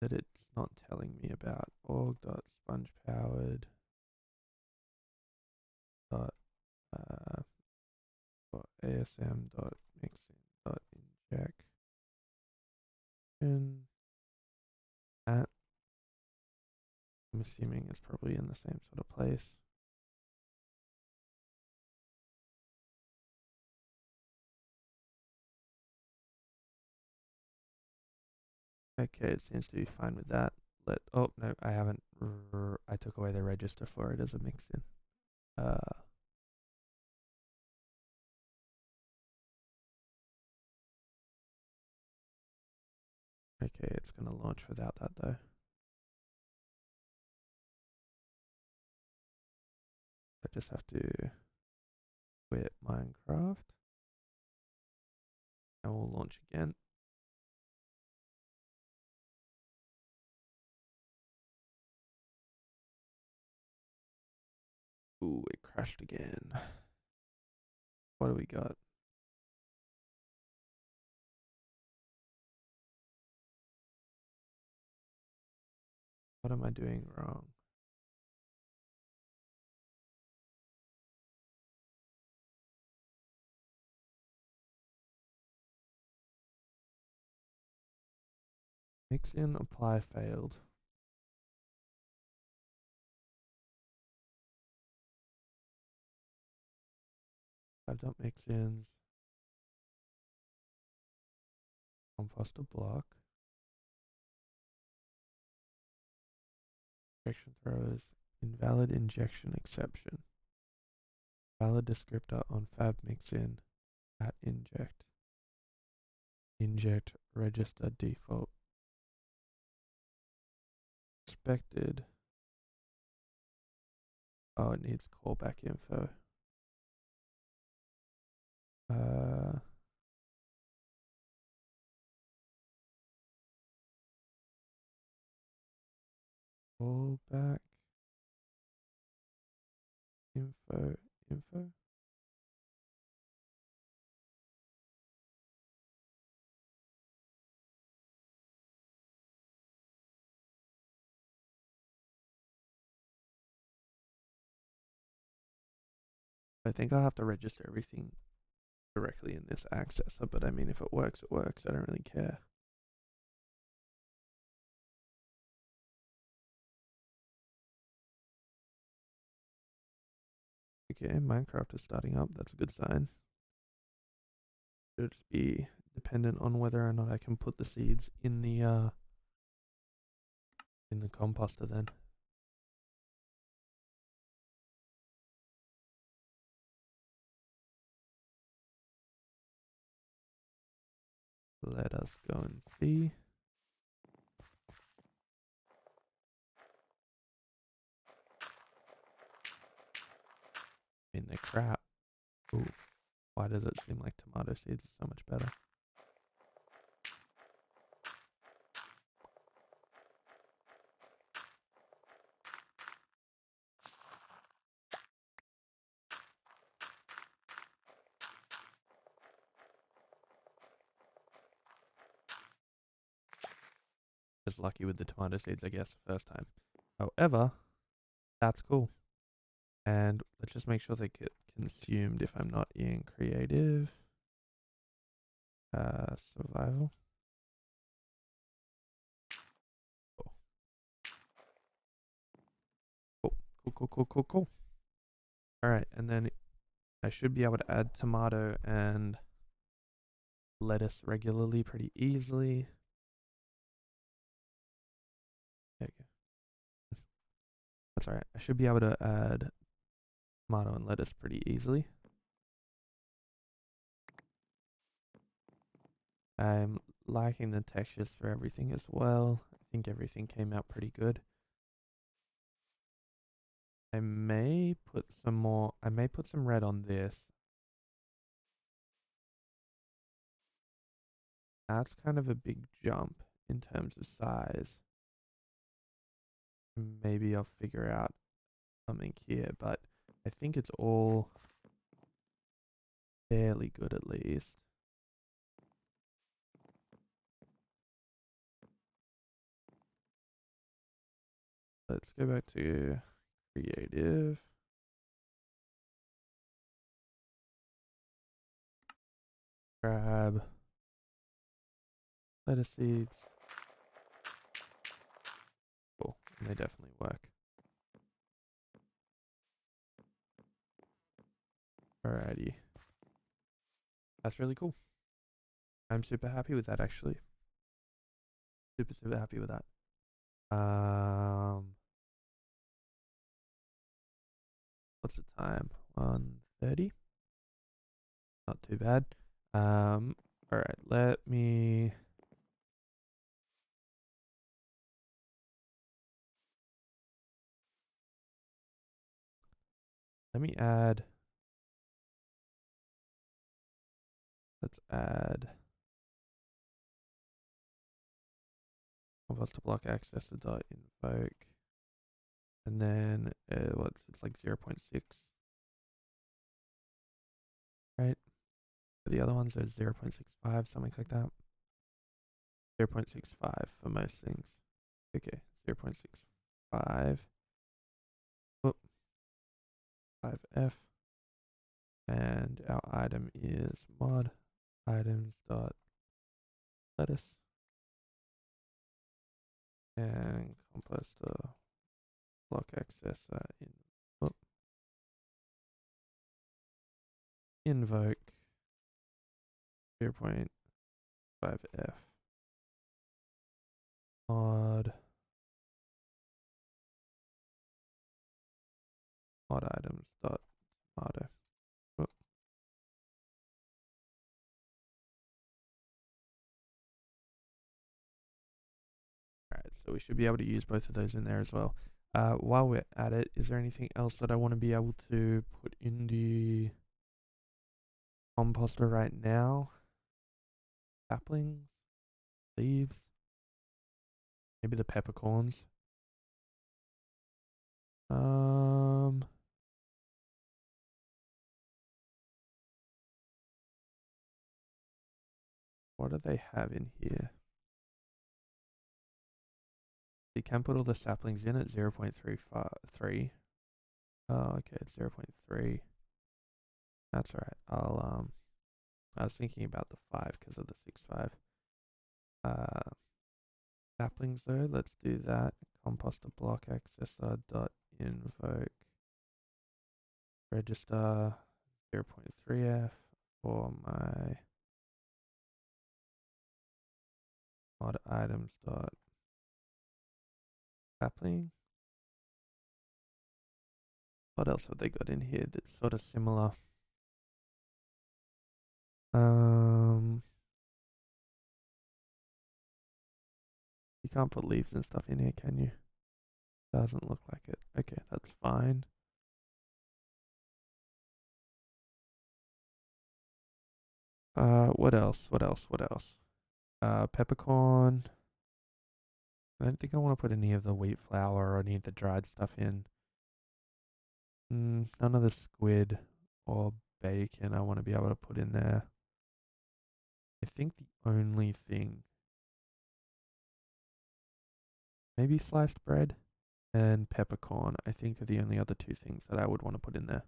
that it's not telling me about. org.spongepowered dot asm.mixin.injection at. I'm assuming it's probably in the same sort of place. Okay, it seems to be fine with that. Oh no, I haven't. I took away the register for it as a mixin. Okay, it's gonna launch without that though. I just have to quit Minecraft and we'll launch again. Ooh, it crashed again. What do we got? What am I doing wrong? Mixin apply failed. I've done mixins. Composter block. Injection throws. Invalid injection exception. Valid descriptor on fab mixin at inject. Inject register default. Expected. Oh, it needs callback info. Callback info. I think I'll have to register everything directly in this accessor, but I mean, if it works, it works. I don't really care. Okay, Minecraft is starting up. That's a good sign. It'll just be dependent on whether or not I can put the seeds in the composter then. Let us go and see. In the crap. Ooh, why does it seem like tomato seeds is so much better? Just lucky with the tomato seeds, I guess, the first time. However, that's cool. And let's just make sure they get consumed if I'm not in creative. Survival. Cool. Cool. Alright, and then I should be able to add tomato and lettuce regularly pretty easily. There you go. That's alright. I should be able to add tomato and lettuce pretty easily. I'm liking the textures for everything as well. I think everything came out pretty good. I may put some red on this. That's kind of a big jump in terms of size. Maybe I'll figure out something here, but I think it's all fairly good at least. Let's go back to creative. Grab lettuce seeds. Cool, and they definitely work. Alrighty. That's really cool. I'm super happy with that actually. Super happy with that. What's the time? 1:30? Not too bad. Alright, let me add, let's add to block access to dot invoke, and then it's like 0.6, right? The other ones are 0.65, something like that. 0.65 for most things. Okay, 0.65. Whoop. 5F. And our item is mod items dot lettuce and composter block access invoke 0.5F mod items dot tomato. Alright, so we should be able to use both of those in there as well. While we're at it, is there anything else that I want to be able to put in the composter right now? Saplings? Leaves? Maybe the peppercorns? What do they have in here? You can put all the saplings in at 0.3. Oh, okay, it's 0.3. That's alright. I was thinking about the 5 because of the 6.5. Saplings though, let's do that. Composter block accessor dot invoke register 0.3F for my mod items dot sapling. What else have they got in here that's sort of similar? You can't put leaves and stuff in here, can you? Doesn't look like it. Okay, that's fine. What else? Peppercorn. I don't think I want to put any of the wheat flour or any of the dried stuff in. None of the squid or bacon I want to be able to put in there. I think the only thing, maybe sliced bread and peppercorn, I think are the only other two things that I would want to put in there.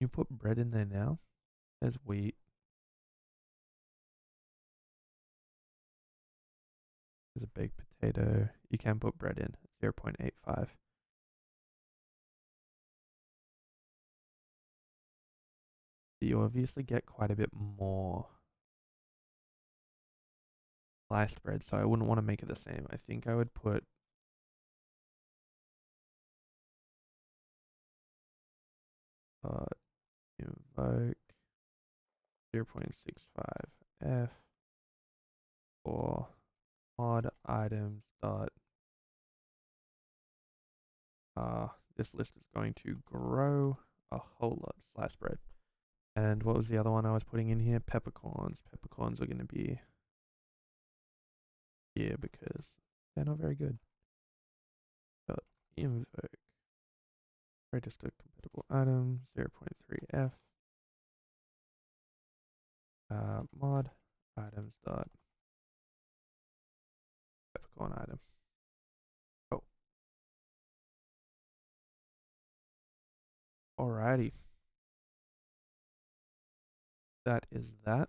You put bread in there now. There's wheat. There's a baked potato. You can put bread in. 0.85. But you obviously get quite a bit more sliced bread, so I wouldn't want to make it the same. I think I would put invoke 0.65 f for mod items dot this list is going to grow a whole lot. Sliced bread. And what was the other one I was putting in here? Peppercorns. Peppercorns are going to be here because they're not very good. Dot invoke register compatible item 0.3 f mod items dot peppercorn item. Oh, alrighty. That is that.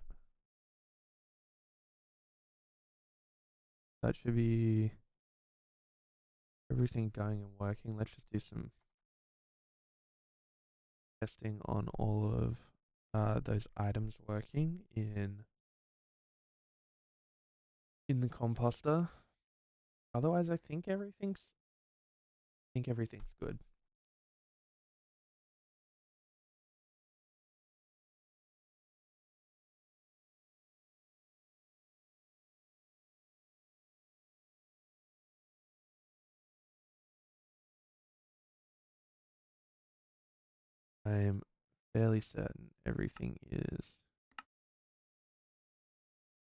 That should be everything going and working. Let's just do some testing on all of those items working in the composter. Otherwise, I think everything's good. I am fairly certain everything is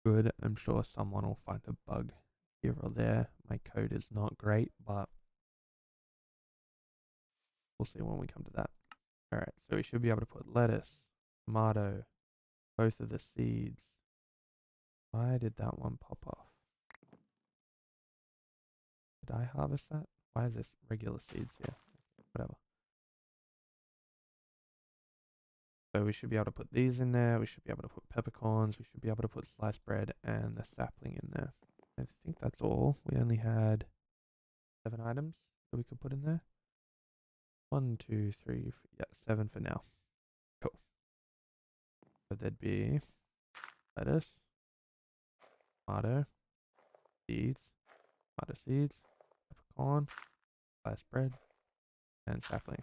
good. I'm sure someone will find a bug here or there. My code is not great, but we'll see when we come to that. Alright, so we should be able to put lettuce, tomato, both of the seeds. Why did that one pop off? Did I harvest that? Why is this regular seeds here? Whatever. So we should be able to put these in there. We should be able to put peppercorns. We should be able to put sliced bread and the sapling in there. I think that's all. We only had 7 items that we could put in there. 1, 2, 3, yeah, 7 for now. Cool. So there'd be lettuce, tomato, seeds, tomato seeds, peppercorn, sliced bread, and sapling.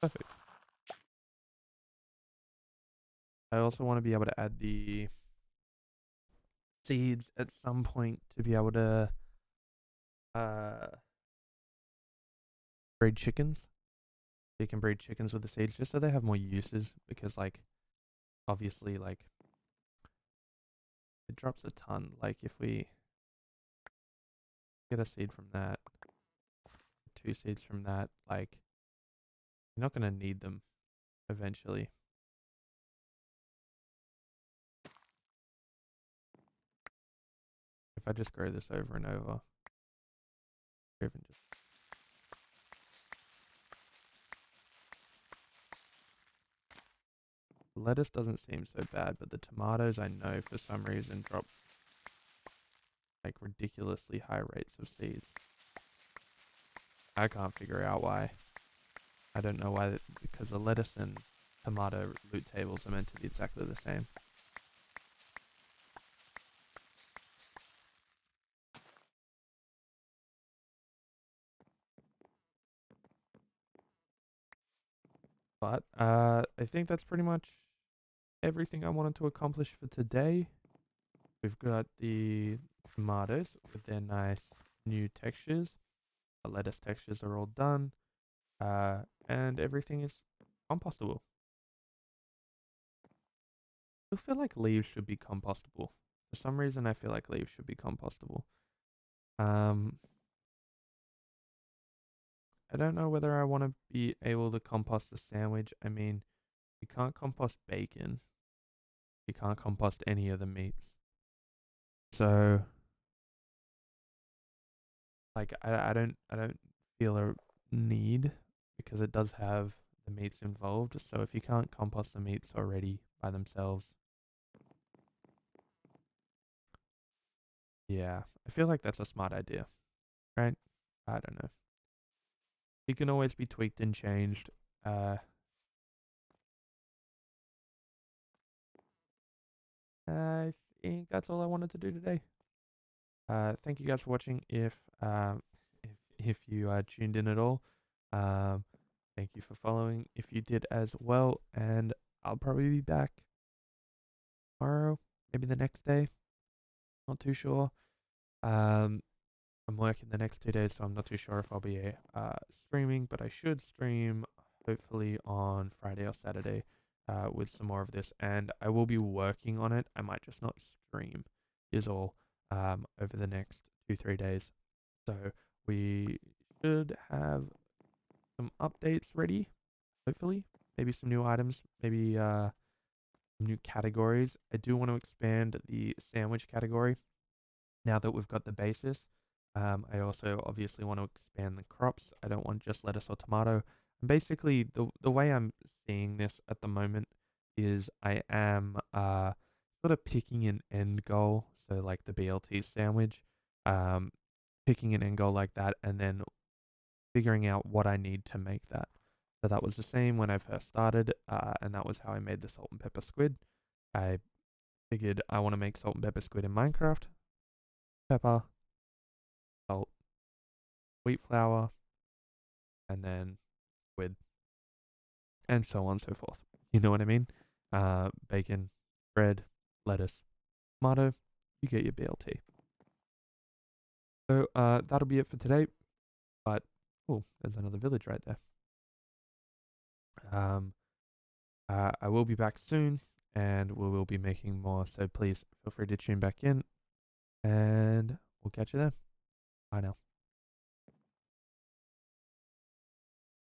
Perfect. I also want to be able to add the seeds at some point to be able to breed chickens. You can breed chickens with the seeds just so they have more uses because like obviously like it drops a ton. Like if we get a seed from that, 2 seeds from that, like you're not gonna need them eventually. If I just grow this over and over, or even just lettuce doesn't seem so bad, but the tomatoes I know for some reason drop like ridiculously high rates of seeds. I can't figure out why. I don't know why, because the lettuce and tomato loot tables are meant to be exactly the same. But I think that's pretty much everything I wanted to accomplish for today. We've got the tomatoes with their nice new textures. The lettuce textures are all done. And everything is compostable. I feel like leaves should be compostable. For some reason, I feel like leaves should be compostable. Um, I don't know whether I want to be able to compost a sandwich. I mean, you can't compost bacon. You can't compost any of the meats. So, like, I don't feel a need because it does have the meats involved. So if you can't compost the meats already by themselves, yeah, I feel like that's a smart idea, right? I don't know. It can always be tweaked and changed. Uh, I think that's all I wanted to do today. Thank you guys for watching. If you tuned in at all, um, thank you for following. If you did as well, and I'll probably be back tomorrow, maybe the next day. Not too sure. Um, I'm working the next 2 days, so I'm not too sure if I'll be streaming, but I should stream hopefully on Friday or Saturday with some more of this, and I will be working on it. I might just not stream, is all, over the next 2-3 days. So we should have some updates ready, hopefully. Maybe some new items, maybe new categories. I do want to expand the sandwich category now that we've got the basis. I also obviously want to expand the crops. I don't want just lettuce or tomato. And basically, the way I'm seeing this at the moment is I am sort of picking an end goal. So like the BLT sandwich, um, picking an end goal like that, and then figuring out what I need to make that. So that was the same when I first started, and that was how I made the salt and pepper squid. I figured I want to make salt and pepper squid in Minecraft. Pepper, salt, wheat flour, and then squid, and so on and so forth. You know what I mean? Bacon, bread, lettuce, tomato, you get your BLT. So that'll be it for today. But oh, there's another village right there. Um, I will be back soon, and we will be making more. So please feel free to tune back in, and we'll catch you then. Bye now.